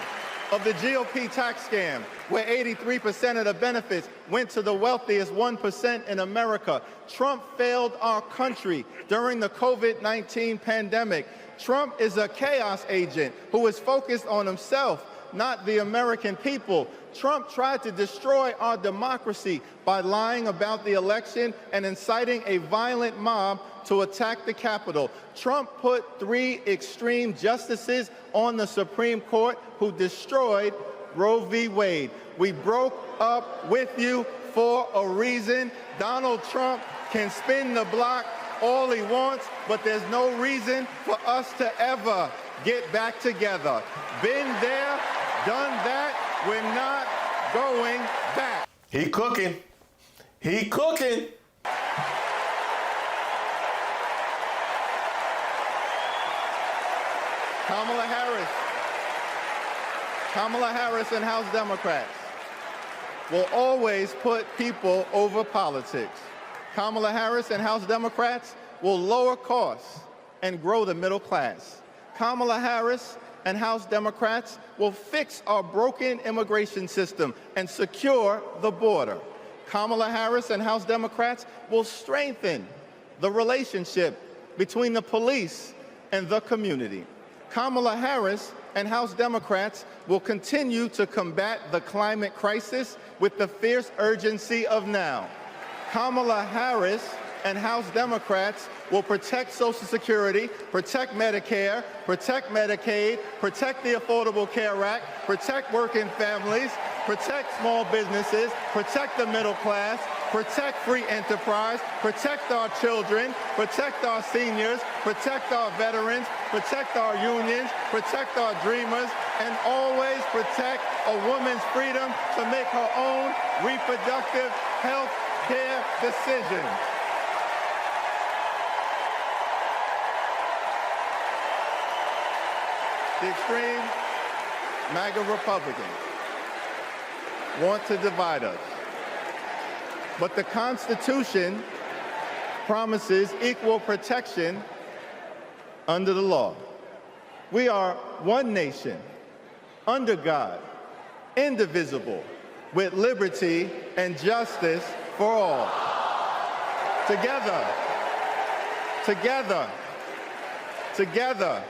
of the GOP tax scam, where 83% of the benefits went to the wealthiest 1% in America. Trump failed our country during the COVID-19 pandemic. Trump is a chaos agent who is focused on himself, not the American people. Trump tried to destroy our democracy by lying about the election and inciting a violent mob to attack the Capitol. Trump put 3 extreme justices on the Supreme Court who destroyed Roe v. Wade. We broke up with you for a reason. Donald Trump can spin the block all he wants, but there's no reason for us to ever get back together. Been there, done that, we're not going back. He cooking. He cooking. Kamala Harris and House Democrats will always put people over politics. Kamala Harris and House Democrats will lower costs and grow the middle class. Kamala Harris and House Democrats will fix our broken immigration system and secure the border. Kamala Harris and House Democrats will strengthen the relationship between the police and the community. Kamala Harris and House Democrats will continue to combat the climate crisis with the fierce urgency of now. Kamala Harris and House Democrats will protect Social Security, protect Medicare, protect Medicaid, protect the Affordable Care Act, protect working families, protect small businesses, protect the middle class, protect free enterprise, protect our children, protect our seniors, protect our veterans, protect our unions, protect our dreamers, and always protect a woman's freedom to make her own reproductive health care decisions. The extreme MAGA Republicans want to divide us. But the Constitution promises equal protection under the law. We are one nation, under God, indivisible, with liberty and justice for all. Together, together, together,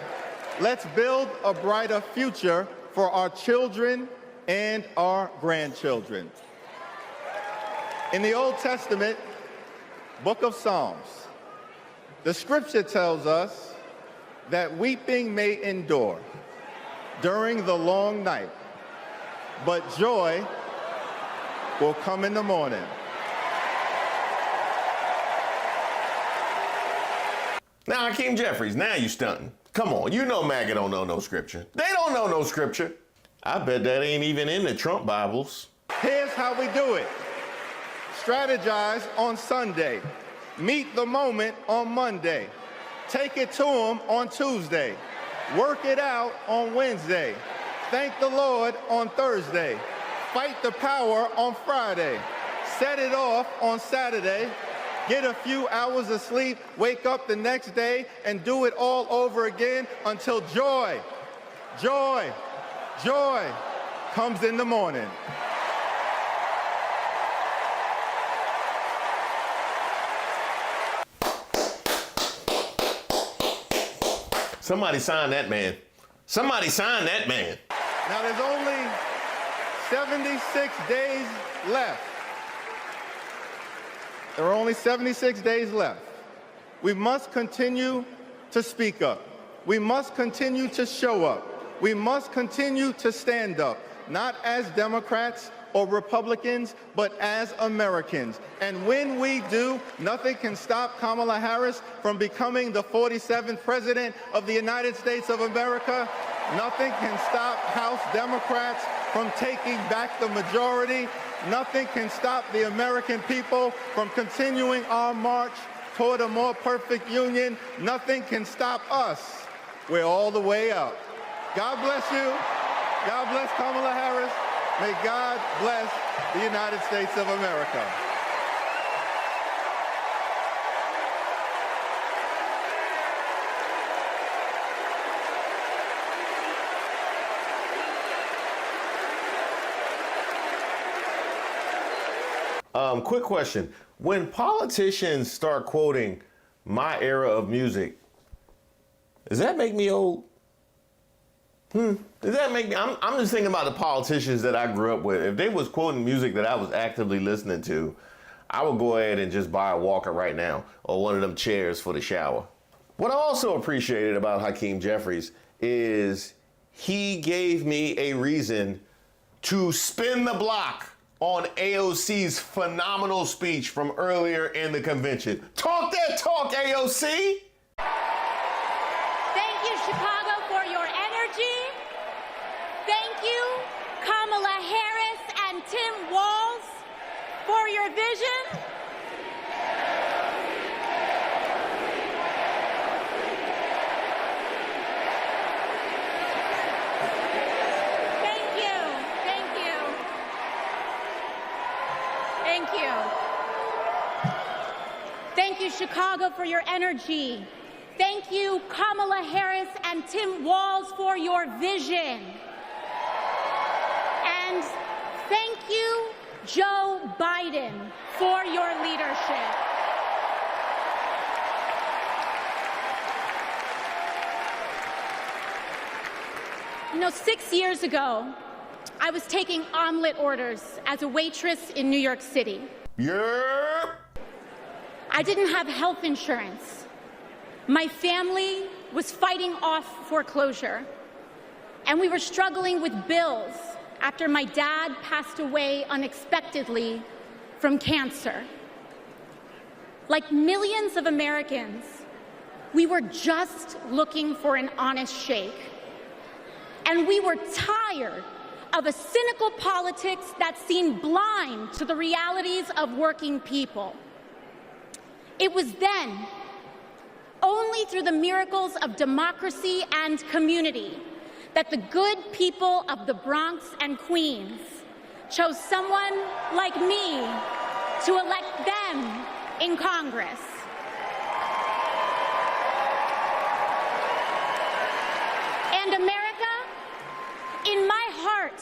let's build a brighter future for our children and our grandchildren. In the Old Testament, book of Psalms, the scripture tells us that weeping may endure during the long night, but joy will come in the morning. Now, Hakeem Jeffries, now you stunting. Come on, you know MAGA don't know no scripture. They don't know no scripture. I bet that ain't even in the Trump Bibles. Here's how we do it. Strategize on Sunday. Meet the moment on Monday. Take it to them on Tuesday. Work it out on Wednesday. Thank the Lord on Thursday. Fight the power on Friday. Set it off on Saturday. Get a few hours of sleep, wake up the next day, and do it all over again until joy, joy, joy comes in the morning. Somebody sign that man. Somebody sign that man. Now there's only 76 days left. There are only 76 days left. We must continue to speak up. We must continue to show up. We must continue to stand up, not as Democrats or Republicans, but as Americans. And when we do, nothing can stop Kamala Harris from becoming the 47th President of the United States of America. Nothing can stop House Democrats from taking back the majority. Nothing can stop the American people from continuing our march toward a more perfect union. Nothing can stop us. We're all the way up. God bless you. God bless Kamala Harris. May God bless the United States of America. Quick question. When politicians start quoting my era of music, does that make me old? Does that make me, I'm just thinking about the politicians that I grew up with. If they was quoting music that I was actively listening to, I would go ahead and just buy a walker right now or one of them chairs for the shower. What I also appreciated about Hakeem Jeffries is he gave me a reason to spin the block on AOC's phenomenal speech from earlier in the convention. Talk that talk, AOC! Thank you, Chicago, for your energy. Thank you, Kamala Harris and Tim Walz, for your vision. Thank you, Chicago, for your energy. Thank you, Kamala Harris and Tim Walz, for your vision. And thank you, Joe Biden, for your leadership. You know, 6 years ago, I was taking omelet orders as a waitress in New York City. Yep. I didn't have health insurance. My family was fighting off foreclosure, and we were struggling with bills after my dad passed away unexpectedly from cancer. Like millions of Americans, we were just looking for an honest shake. And we were tired of a cynical politics that seemed blind to the realities of working people. It was then, only through the miracles of democracy and community, that the good people of the Bronx and Queens chose someone like me to elect them in Congress. And America, in my heart,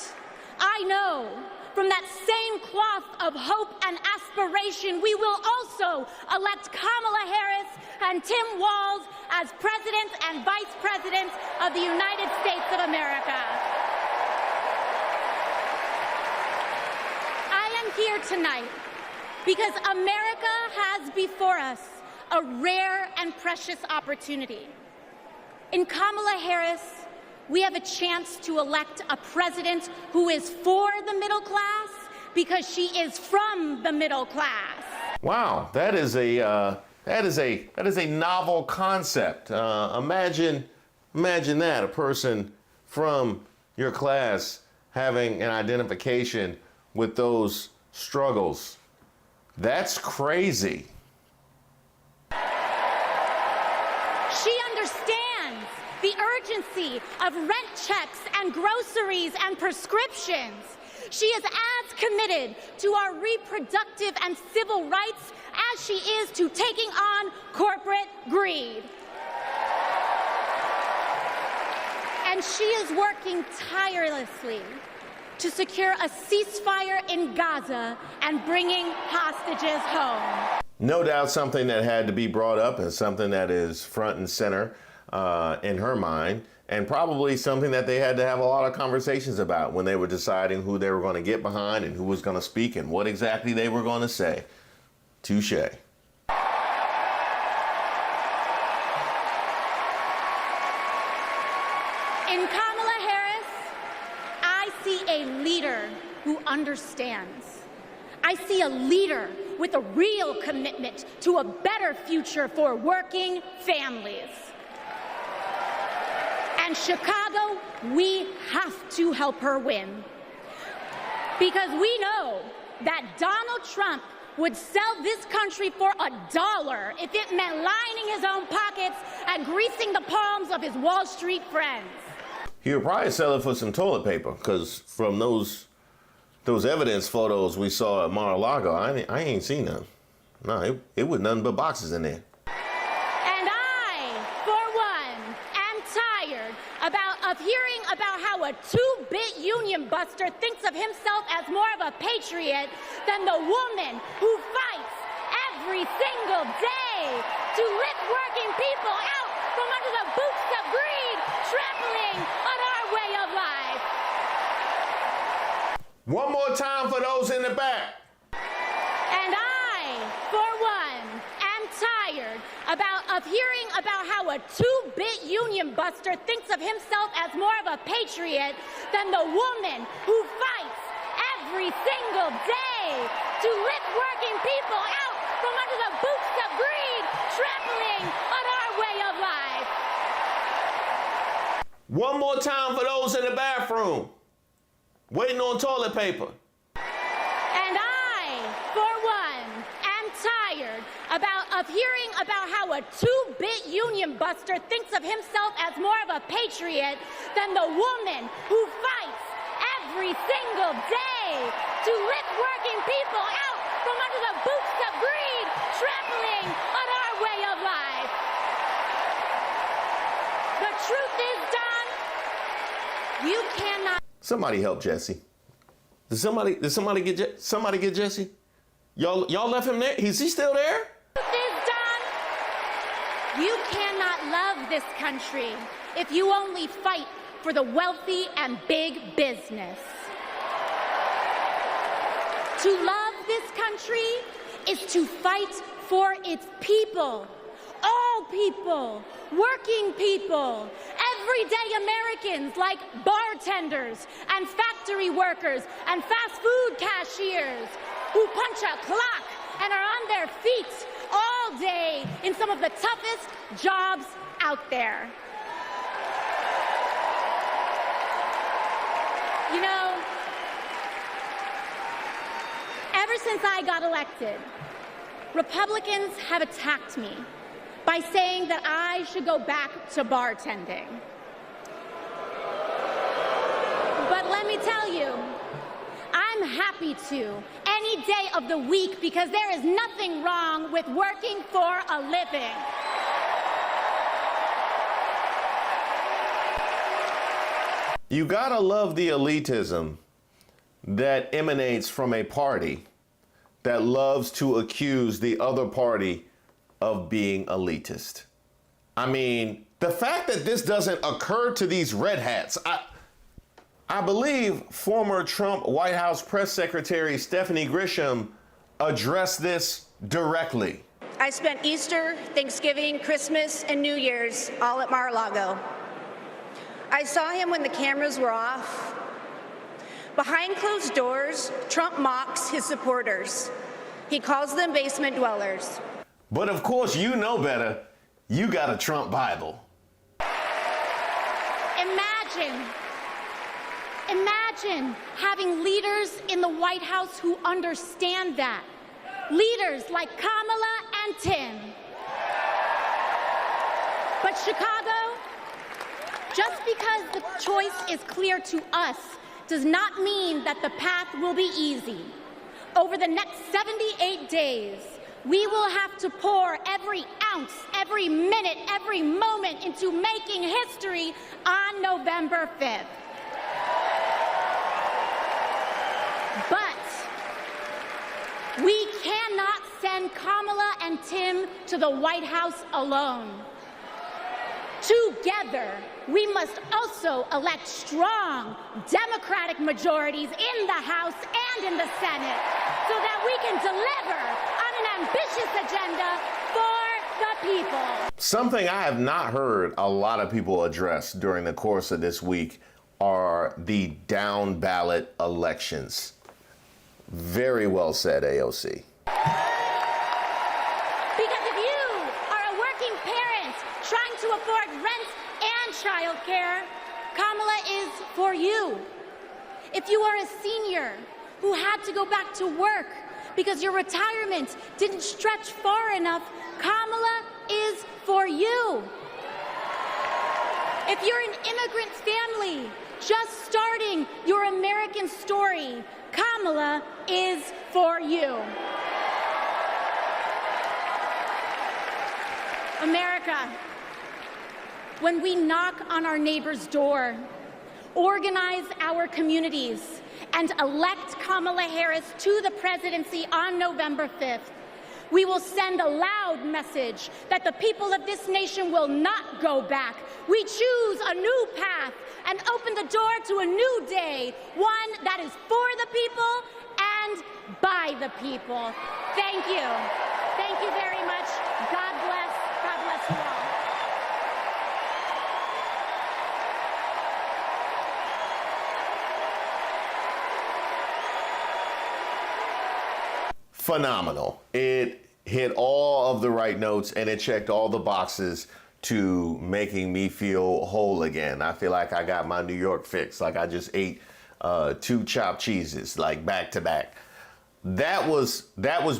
I know from that same cloth of hope and aspiration, we will also elect Kamala Harris and Tim Walz as President and Vice President of the United States of America. I am here tonight because America has before us a rare and precious opportunity. In Kamala Harris, we have a chance to elect a president who is for the middle class because she is from the middle class. Wow, that is a novel concept. Imagine that, a person from your class having an identification with those struggles. That's crazy. She understands the urgency of rent checks and groceries and prescriptions. She is as committed to our reproductive and civil rights as she is to taking on corporate greed. And she is working tirelessly to secure a ceasefire in Gaza and bringing hostages home. No doubt something that had to be brought up and something that is front and center in her mind, and probably something that they had to have a lot of conversations about when they were deciding who they were going to get behind and who was going to speak and what exactly they were going to say. Touche. In Kamala Harris, I see a leader who understands. I see a leader with a real commitment to a better future for working families. And Chicago, we have to help her win. Because we know that Donald Trump would sell this country for $1 if it meant lining his own pockets and greasing the palms of his Wall Street friends. He would probably sell it for some toilet paper, because from those evidence photos we saw at Mar-a-Lago, I ain't seen none. No, it was nothing but boxes in there. And I, for one, am tired of hearing about how a two-bit union buster thinks of himself as more of a patriot than the woman who fights every single day to lift working people out from under the boots of greed, trampling on our way of life. One more time for those in the back. And I, for one, am tired of hearing about how a two-bit union buster thinks of himself as more of a patriot than the woman who fights every single day to lift working people out from under the boots of greed, trampling on our way of life. One more time for those in the bathroom, waiting on toilet paper. And I, for one, am tired of hearing about how a two-bit union buster thinks of himself as more of a patriot than the woman who fights every single day to lift working people out from under the boots of greed, trampling on our way of life. The truth is, Don, you cannot. Somebody help Jesse. Did somebody get Jesse? Y'all left him there? Is he still there? The truth is, Don, you cannot love this country if you only fight for the wealthy and big business. To love this country is to fight for its people. All people, working people, everyday Americans like bartenders and factory workers and fast food cashiers who punch a clock and are on their feet all day in some of the toughest jobs out there. You know, ever since I got elected, Republicans have attacked me by saying that I should go back to bartending. But let me tell you, I'm happy to any day of the week because there is nothing wrong with working for a living. You gotta love the elitism that emanates from a party that loves to accuse the other party of being elitist. I mean, the fact that this doesn't occur to these red hats, I believe former Trump White House press secretary Stephanie Grisham addressed this directly. I spent Easter, Thanksgiving, Christmas, and New Year's all at Mar-a-Lago. I saw him when the cameras were off. Behind closed doors, Trump mocks his supporters. He calls them basement dwellers. But of course, you know better. You got a Trump Bible. Imagine having leaders in the White House who understand that. Leaders like Kamala and Tim. But Chicago, just because the choice is clear to us does not mean that the path will be easy. Over the next 78 days, we will have to pour every ounce, every minute, every moment into making history on November 5th. But we cannot send Kamala and Tim to the White House alone. Together, we must also elect strong Democratic majorities in the House and in the Senate so that we can deliver on an ambitious agenda for the people. Something I have not heard a lot of people address during the course of this week are the down ballot elections. Very well said, AOC. To afford rent and childcare, Kamala is for you. If you are a senior who had to go back to work because your retirement didn't stretch far enough, Kamala is for you. If you're an immigrant family just starting your American story, Kamala is for you. America, when we knock on our neighbor's door, organize our communities, and elect Kamala Harris to the presidency on November 5th, we will send a loud message that the people of this nation will not go back. We choose a new path and open the door to a new day, one that is for the people and by the people. Thank you. Thank you very much. God bless. God bless you all. Phenomenal. It hit all of the right notes and it checked all the boxes to making me feel whole again. I feel like I got my New York fix, like I just ate 2 chopped cheeses, like back to back. That was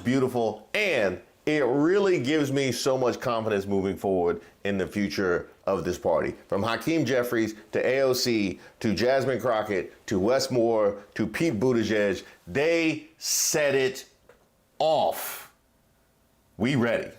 beautiful, and it really gives me so much confidence moving forward in the future of this party. From Hakeem Jeffries to AOC to Jasmine Crockett to Wes Moore to Pete Buttigieg, they set it off. We ready.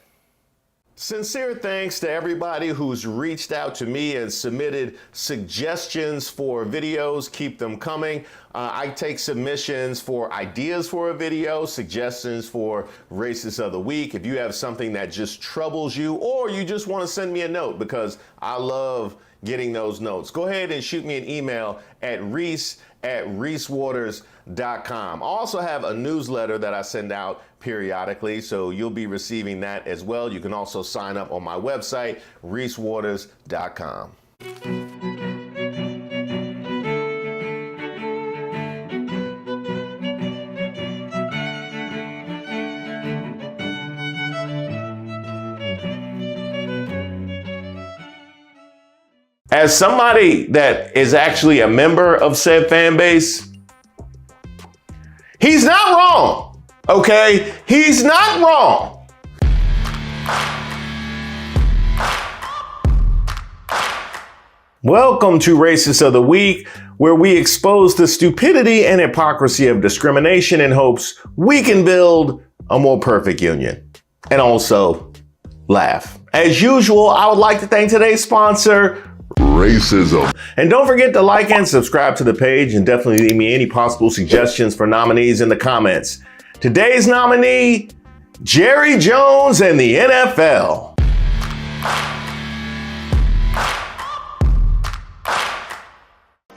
Sincere thanks to everybody who's reached out to me and submitted suggestions for videos. Keep them coming. I take submissions for ideas for a video, suggestions for Racist of the Week. If you have something that just troubles you, or you just want to send me a note, because I love getting those notes, go ahead and shoot me an email at reesewaters.com. I also have a newsletter that I send out periodically, so you'll be receiving that as well. You can also sign up on my website, reesewaters.com. as somebody that is actually a member of said fan base, he's not wrong, okay? He's not wrong. Welcome to Racist of the Week, where we expose the stupidity and hypocrisy of discrimination in hopes we can build a more perfect union. And also, laugh. As usual, I would like to thank today's sponsor, Racism. And don't forget to like and subscribe to the page, and definitely leave me any possible suggestions for nominees in the comments. Today's nominee, Jerry Jones and the NFL.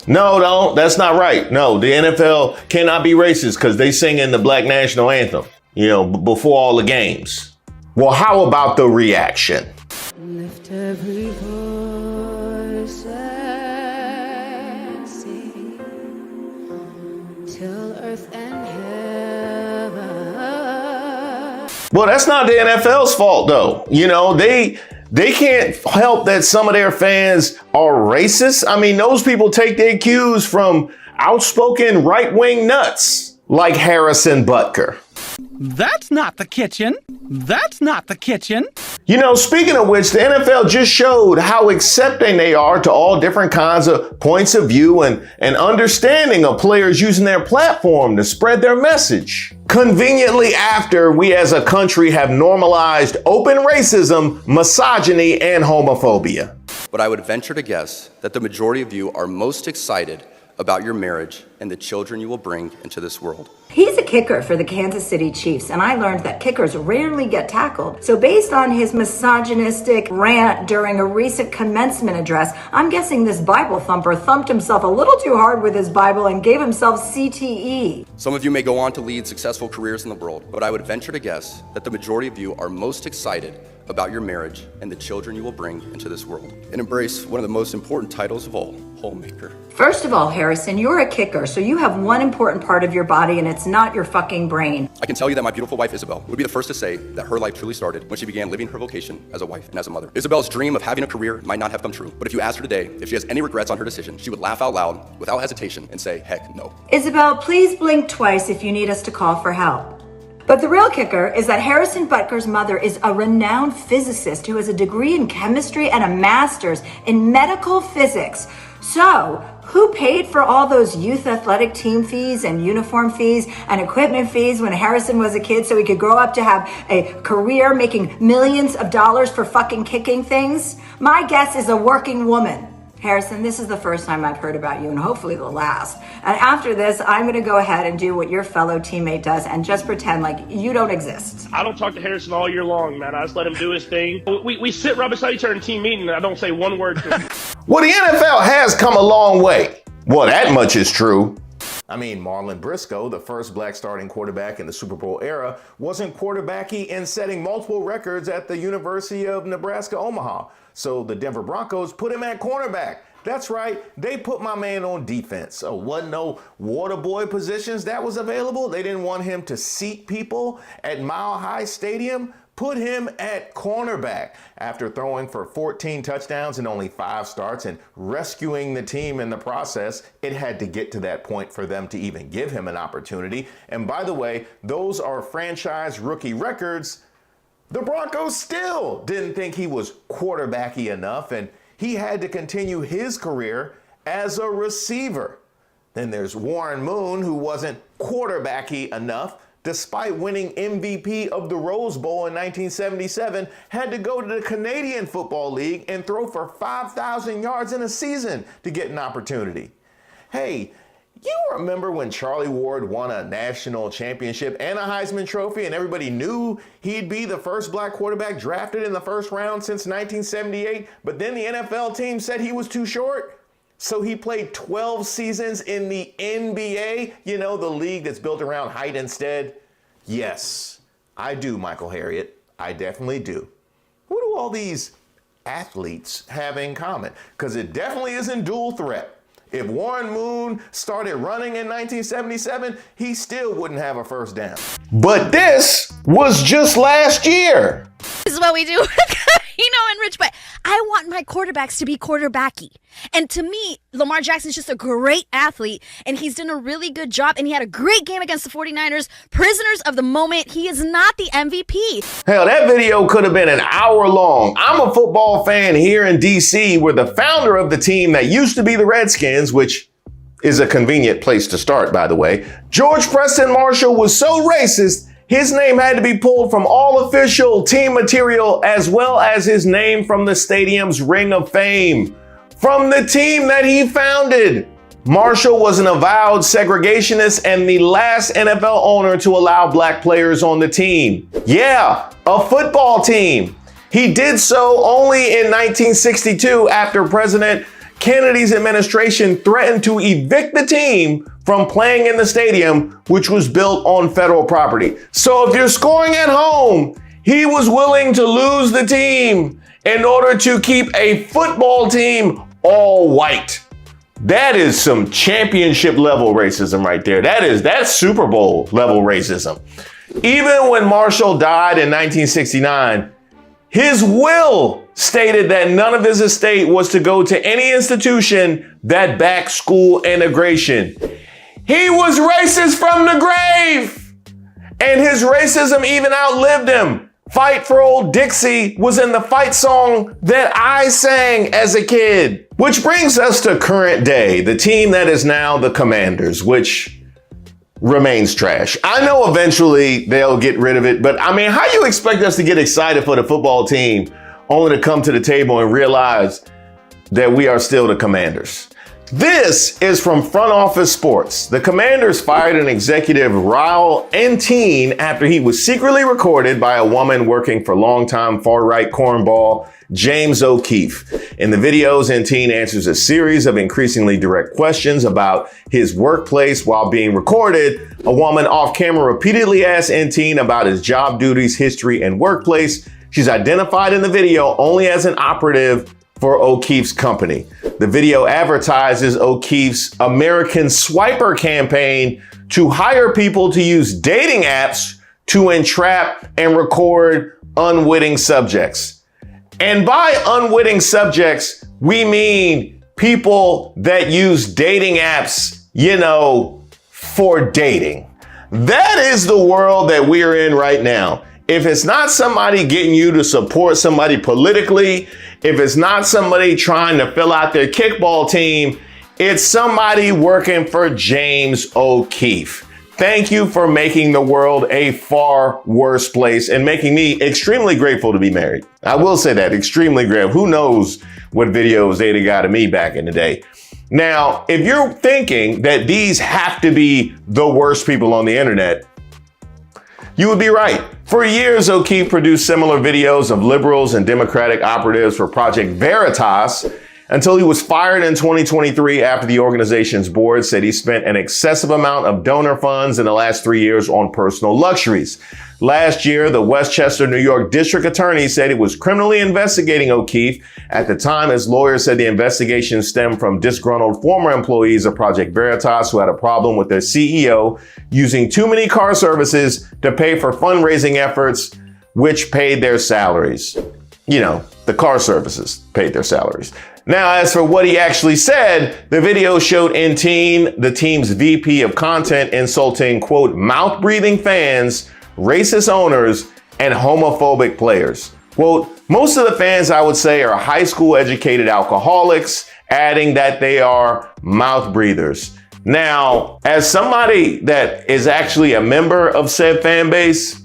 No, don't. That's not right. No, the NFL cannot be racist because they sing in the Black National Anthem, before all the games. Well, how about the reaction? Lift every voice and sing till earth and heaven. Well, that's not the NFL's fault, though. They can't help that some of their fans are racist. I mean, those people take their cues from outspoken right-wing nuts like Harrison Butker. That's not the kitchen. That's not the kitchen. Speaking of which, the NFL just showed how accepting they are to all different kinds of points of view and understanding of players using their platform to spread their message. Conveniently after we as a country have normalized open racism, misogyny, and homophobia. But I would venture to guess that the majority of you are most excited about your marriage and the children you will bring into this world. He's a kicker for the Kansas City Chiefs, and I learned that kickers rarely get tackled. So based on his misogynistic rant during a recent commencement address, I'm guessing this Bible thumper thumped himself a little too hard with his Bible and gave himself CTE. Some of you may go on to lead successful careers in the world, but I would venture to guess that the majority of you are most excited about your marriage and the children you will bring into this world, and embrace one of the most important titles of all, homemaker. First of all, Harrison, you're a kicker, so you have one important part of your body, and it's not your fucking brain. I can tell you that my beautiful wife, Isabel, would be the first to say that her life truly started when she began living her vocation as a wife and as a mother. Isabel's dream of having a career might not have come true, but if you asked her today if she has any regrets on her decision, she would laugh out loud without hesitation and say, heck no. Isabel, please blink twice if you need us to call for help. But the real kicker is that Harrison Butker's mother is a renowned physicist who has a degree in chemistry and a master's in medical physics. So, who paid for all those youth athletic team fees and uniform fees and equipment fees when Harrison was a kid so he could grow up to have a career making millions of dollars for fucking kicking things? My guess is a working woman. Harrison, this is the first time I've heard about you, and hopefully the last. And after this, I'm going to go ahead and do what your fellow teammate does and just pretend like you don't exist. I don't talk to Harrison all year long, man. I just let him do his thing. We sit right beside each other in team meeting, and I don't say one word to him. Well, the NFL has come a long way. Well, that much is true. I mean, Marlon Briscoe, the first black starting quarterback in the Super Bowl era, wasn't quarterbacky and setting multiple records at the University of Nebraska, Omaha. So the Denver Broncos put him at cornerback. That's right, they put my man on defense. So wasn't no water boy positions that was available. They didn't want him to seat people at Mile High Stadium. Put him at cornerback. After throwing for 14 touchdowns and only 5 starts and rescuing the team in the process, it had to get to that point for them to even give him an opportunity. And by the way, those are franchise rookie records. The Broncos still didn't think he was quarterbacky enough, and he had to continue his career as a receiver. Then there's Warren Moon, who wasn't quarterbacky enough, despite winning MVP of the Rose Bowl in 1977, had to go to the Canadian Football League and throw for 5,000 yards in a season to get an opportunity. Hey, you remember when Charlie Ward won a national championship and a Heisman Trophy, and everybody knew he'd be the first black quarterback drafted in the first round since 1978, but then the NFL team said he was too short? So he played 12 seasons in the NBA, the league that's built around height instead? Yes, I do, Michael Harriot. I definitely do. What do all these athletes have in common? Because it definitely isn't dual threat. If Warren Moon started running in 1977, he still wouldn't have a first down. But this was just last year. This is what we do, and Rich, but I want my quarterbacks to be quarterbacky. And to me, Lamar Jackson's just a great athlete, and he's done a really good job, and he had a great game against the 49ers. Prisoners of the moment. He is not the MVP. Hell, that video could have been an hour long. I'm a football fan here in DC, where the founder of the team that used to be the Redskins, which is a convenient place to start, by the way, George Preston Marshall, was so racist, his name had to be pulled from all official team material, as well as his name from the stadium's Ring of Fame, from the team that he founded. Marshall was an avowed segregationist and the last NFL owner to allow black players on the team. Yeah, a football team. He did so only in 1962 after President Kennedy's administration threatened to evict the team from playing in the stadium, which was built on federal property. So if you're scoring at home, he was willing to lose the team in order to keep a football team all white. That is some championship level racism right there. That's Super Bowl level racism. Even when Marshall died in 1969, his will stated that none of his estate was to go to any institution that backed school integration. He was racist from the grave, and his racism even outlived him. Fight for Old Dixie was in the fight song that I sang as a kid. Which brings us to current day, the team that is now the Commanders, which remains trash. I know eventually they'll get rid of it, but I mean, how you expect us to get excited for the football team only to come to the table and realize that we are still the Commanders? This is from Front Office Sports. The Commanders fired an executive, Raul Enteen, after he was secretly recorded by a woman working for longtime far-right cornball James O'Keefe. In the videos, Enteen answers a series of increasingly direct questions about his workplace while being recorded. A woman off camera repeatedly asks Enteen about his job duties, history, and workplace. She's identified in the video only as an operative for O'Keefe's company. The video advertises O'Keefe's American Swiper campaign to hire people to use dating apps to entrap and record unwitting subjects. And by unwitting subjects, we mean people that use dating apps, for dating. That is the world that we're in right now. If it's not somebody getting you to support somebody politically, if it's not somebody trying to fill out their kickball team, it's somebody working for James O'Keefe. Thank you for making the world a far worse place and making me extremely grateful to be married. I will say that, extremely grateful. Who knows what videos they'd have got of me back in the day. Now, if you're thinking that these have to be the worst people on the internet, you would be right. For years, O'Keefe produced similar videos of liberals and Democratic operatives for Project Veritas until he was fired in 2023 after the organization's board said he spent an excessive amount of donor funds in the last 3 years on personal luxuries. Last year, the Westchester, New York district attorney said it was criminally investigating O'Keefe. At the time, his lawyer said the investigation stemmed from disgruntled former employees of Project Veritas who had a problem with their CEO using too many car services to pay for fundraising efforts, which paid their salaries. The car services paid their salaries. Now, as for what he actually said, the video showed Enteen, the team's VP of content, insulting, quote, mouth-breathing fans, racist owners, and homophobic players. Quote, most of the fans, I would say, are high school educated alcoholics, adding that they are mouth breathers. Now, as somebody that is actually a member of said fan base,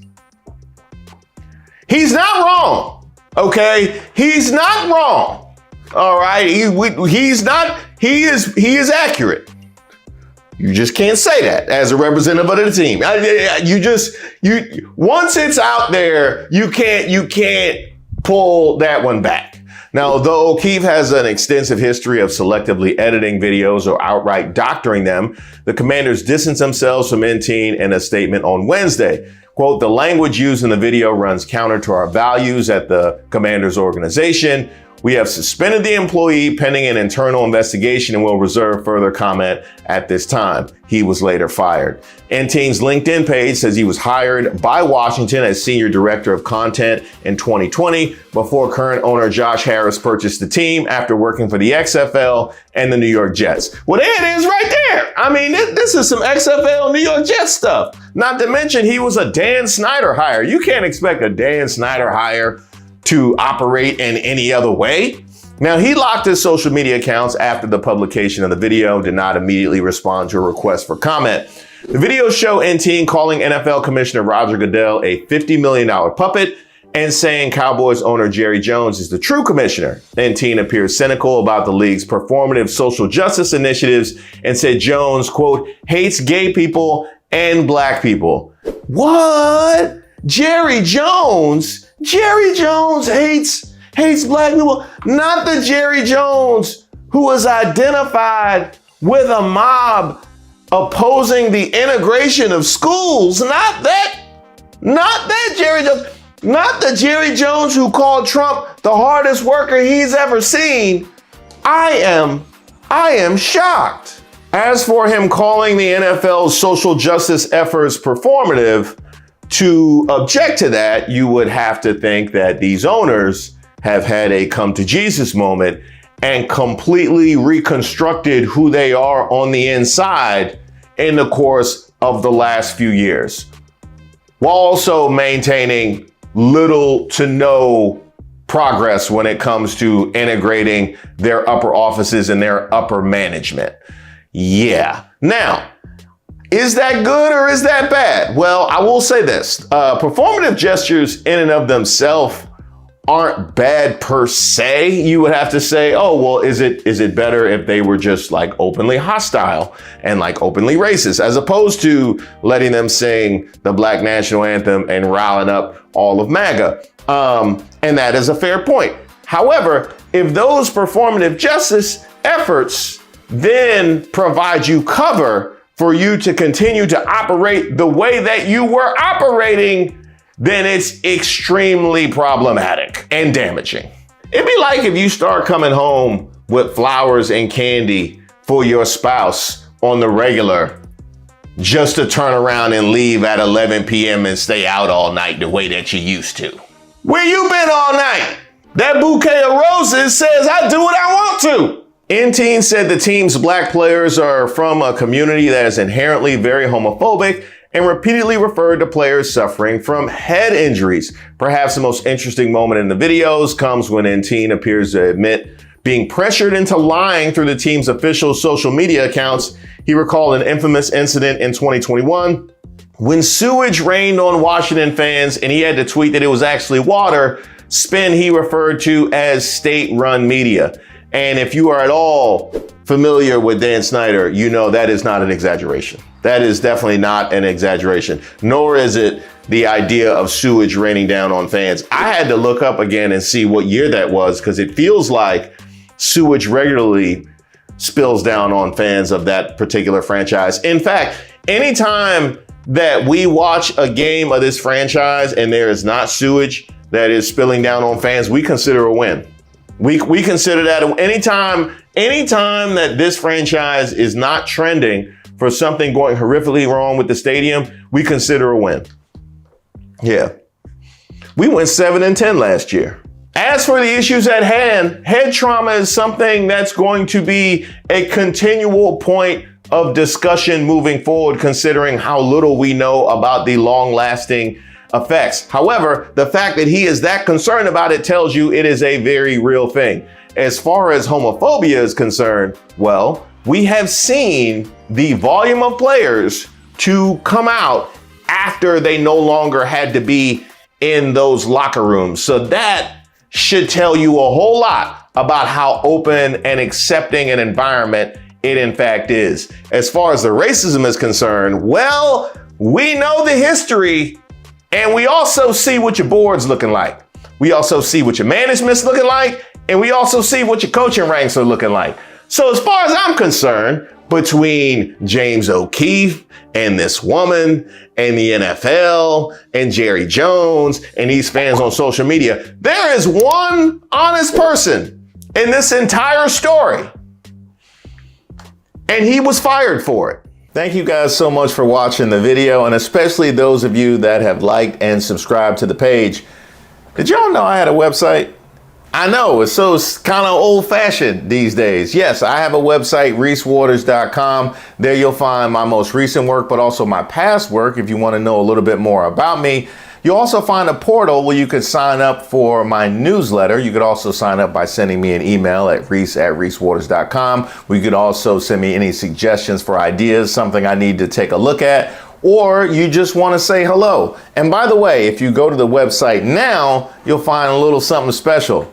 he's not wrong, okay? He's not wrong. All right, he is accurate. You just can't say that as a representative of the team. Once it's out there, you can't pull that one back. Now, though O'Keefe has an extensive history of selectively editing videos or outright doctoring them, the Commanders distanced themselves from Enteen in a statement on Wednesday. Quote, the language used in the video runs counter to our values at the Commanders organization. We have suspended the employee pending an internal investigation and will reserve further comment at this time. He was later fired. NT's LinkedIn page says he was hired by Washington as Senior Director of Content in 2020 before current owner Josh Harris purchased the team after working for the XFL and the New York Jets. Well, there it is right there. I mean, this is some XFL New York Jets stuff. Not to mention he was a Dan Snyder hire. You can't expect a Dan Snyder hire to operate in any other way. Now, he locked his social media accounts after the publication of the video, did not immediately respond to a request for comment. The videos show NT calling NFL Commissioner Roger Goodell a $50 million puppet and saying Cowboys owner Jerry Jones is the true commissioner. NT appears cynical about the league's performative social justice initiatives and said Jones, quote, hates gay people and black people. What? Jerry Jones hates black people. Not the Jerry Jones who was identified with a mob opposing the integration of schools. Not that Jerry Jones. Not the Jerry Jones who called Trump the hardest worker he's ever seen. I am shocked. As for him calling the NFL's social justice efforts performative, to object to that, you would have to think that these owners have had a come to Jesus moment and completely reconstructed who they are on the inside in the course of the last few years, while also maintaining little to no progress when it comes to integrating their upper offices and their upper management. Yeah. Now, is that good or is that bad? Well, I will say this. Performative gestures in and of themselves aren't bad per se. You would have to say, oh, well, is it better if they were just like openly hostile and like openly racist, as opposed to letting them sing the Black National Anthem and riling up all of MAGA? And that is a fair point. However, if those performative justice efforts then provide you cover for you to continue to operate the way that you were operating, then it's extremely problematic and damaging. It'd be like if you start coming home with flowers and candy for your spouse on the regular, just to turn around and leave at 11 p.m. and stay out all night the way that you used to. Where you been all night? That bouquet of roses says I do what I want to. NT said the team's black players are from a community that is inherently very homophobic and repeatedly referred to players suffering from head injuries. Perhaps the most interesting moment in the videos comes when NT appears to admit being pressured into lying through the team's official social media accounts. He recalled an infamous incident in 2021 when sewage rained on Washington fans and he had to tweet that it was actually water, spin he referred to as state-run media. And if you are at all familiar with Dan Snyder, you know that is not an exaggeration. That is definitely not an exaggeration, nor is it the idea of sewage raining down on fans. I had to look up again and see what year that was, because it feels like sewage regularly spills down on fans of that particular franchise. In fact, anytime that we watch a game of this franchise and there is not sewage that is spilling down on fans, we consider a win. We consider that anytime that this franchise is not trending for something going horrifically wrong with the stadium, we consider a win. Yeah. We went 7-10 last year. As for the issues at hand, head trauma is something that's going to be a continual point of discussion moving forward, considering how little we know about the long-lasting effects. However, the fact that he is that concerned about it tells you it is a very real thing. As far as homophobia is concerned, well, we have seen the volume of players to come out after they no longer had to be in those locker rooms. So that should tell you a whole lot about how open and accepting an environment it in fact is. As far as the racism is concerned, well, we know the history. And we also see what your board's looking like. We also see what your management's looking like. And we also see what your coaching ranks are looking like. So as far as I'm concerned, between James O'Keefe and this woman and the NFL and Jerry Jones and these fans on social media. There is one honest person in this entire story, and he was fired for it. Thank you guys so much for watching the video, and especially those of you that have liked and subscribed to the page. Did y'all know I had a website? I know, it's so kind of old-fashioned these days. Yes, I have a website, reesewaters.com. There you'll find my most recent work, but also my past work if you want to know a little bit more about me. You'll also find a portal where you can sign up for my newsletter. You could also sign up by sending me an email at reese@reesewaters.com. You could also send me any suggestions for ideas, something I need to take a look at, or you just want to say hello. And by the way, if you go to the website now, you'll find a little something special.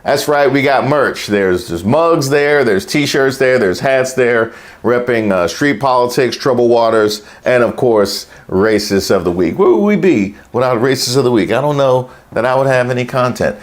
That's right, we got merch. There's mugs there, there's t-shirts there, there's hats there, repping street politics, troubled waters, and of course, Racist of the Week. Where would we be without Racist of the Week? I don't know that I would have any content.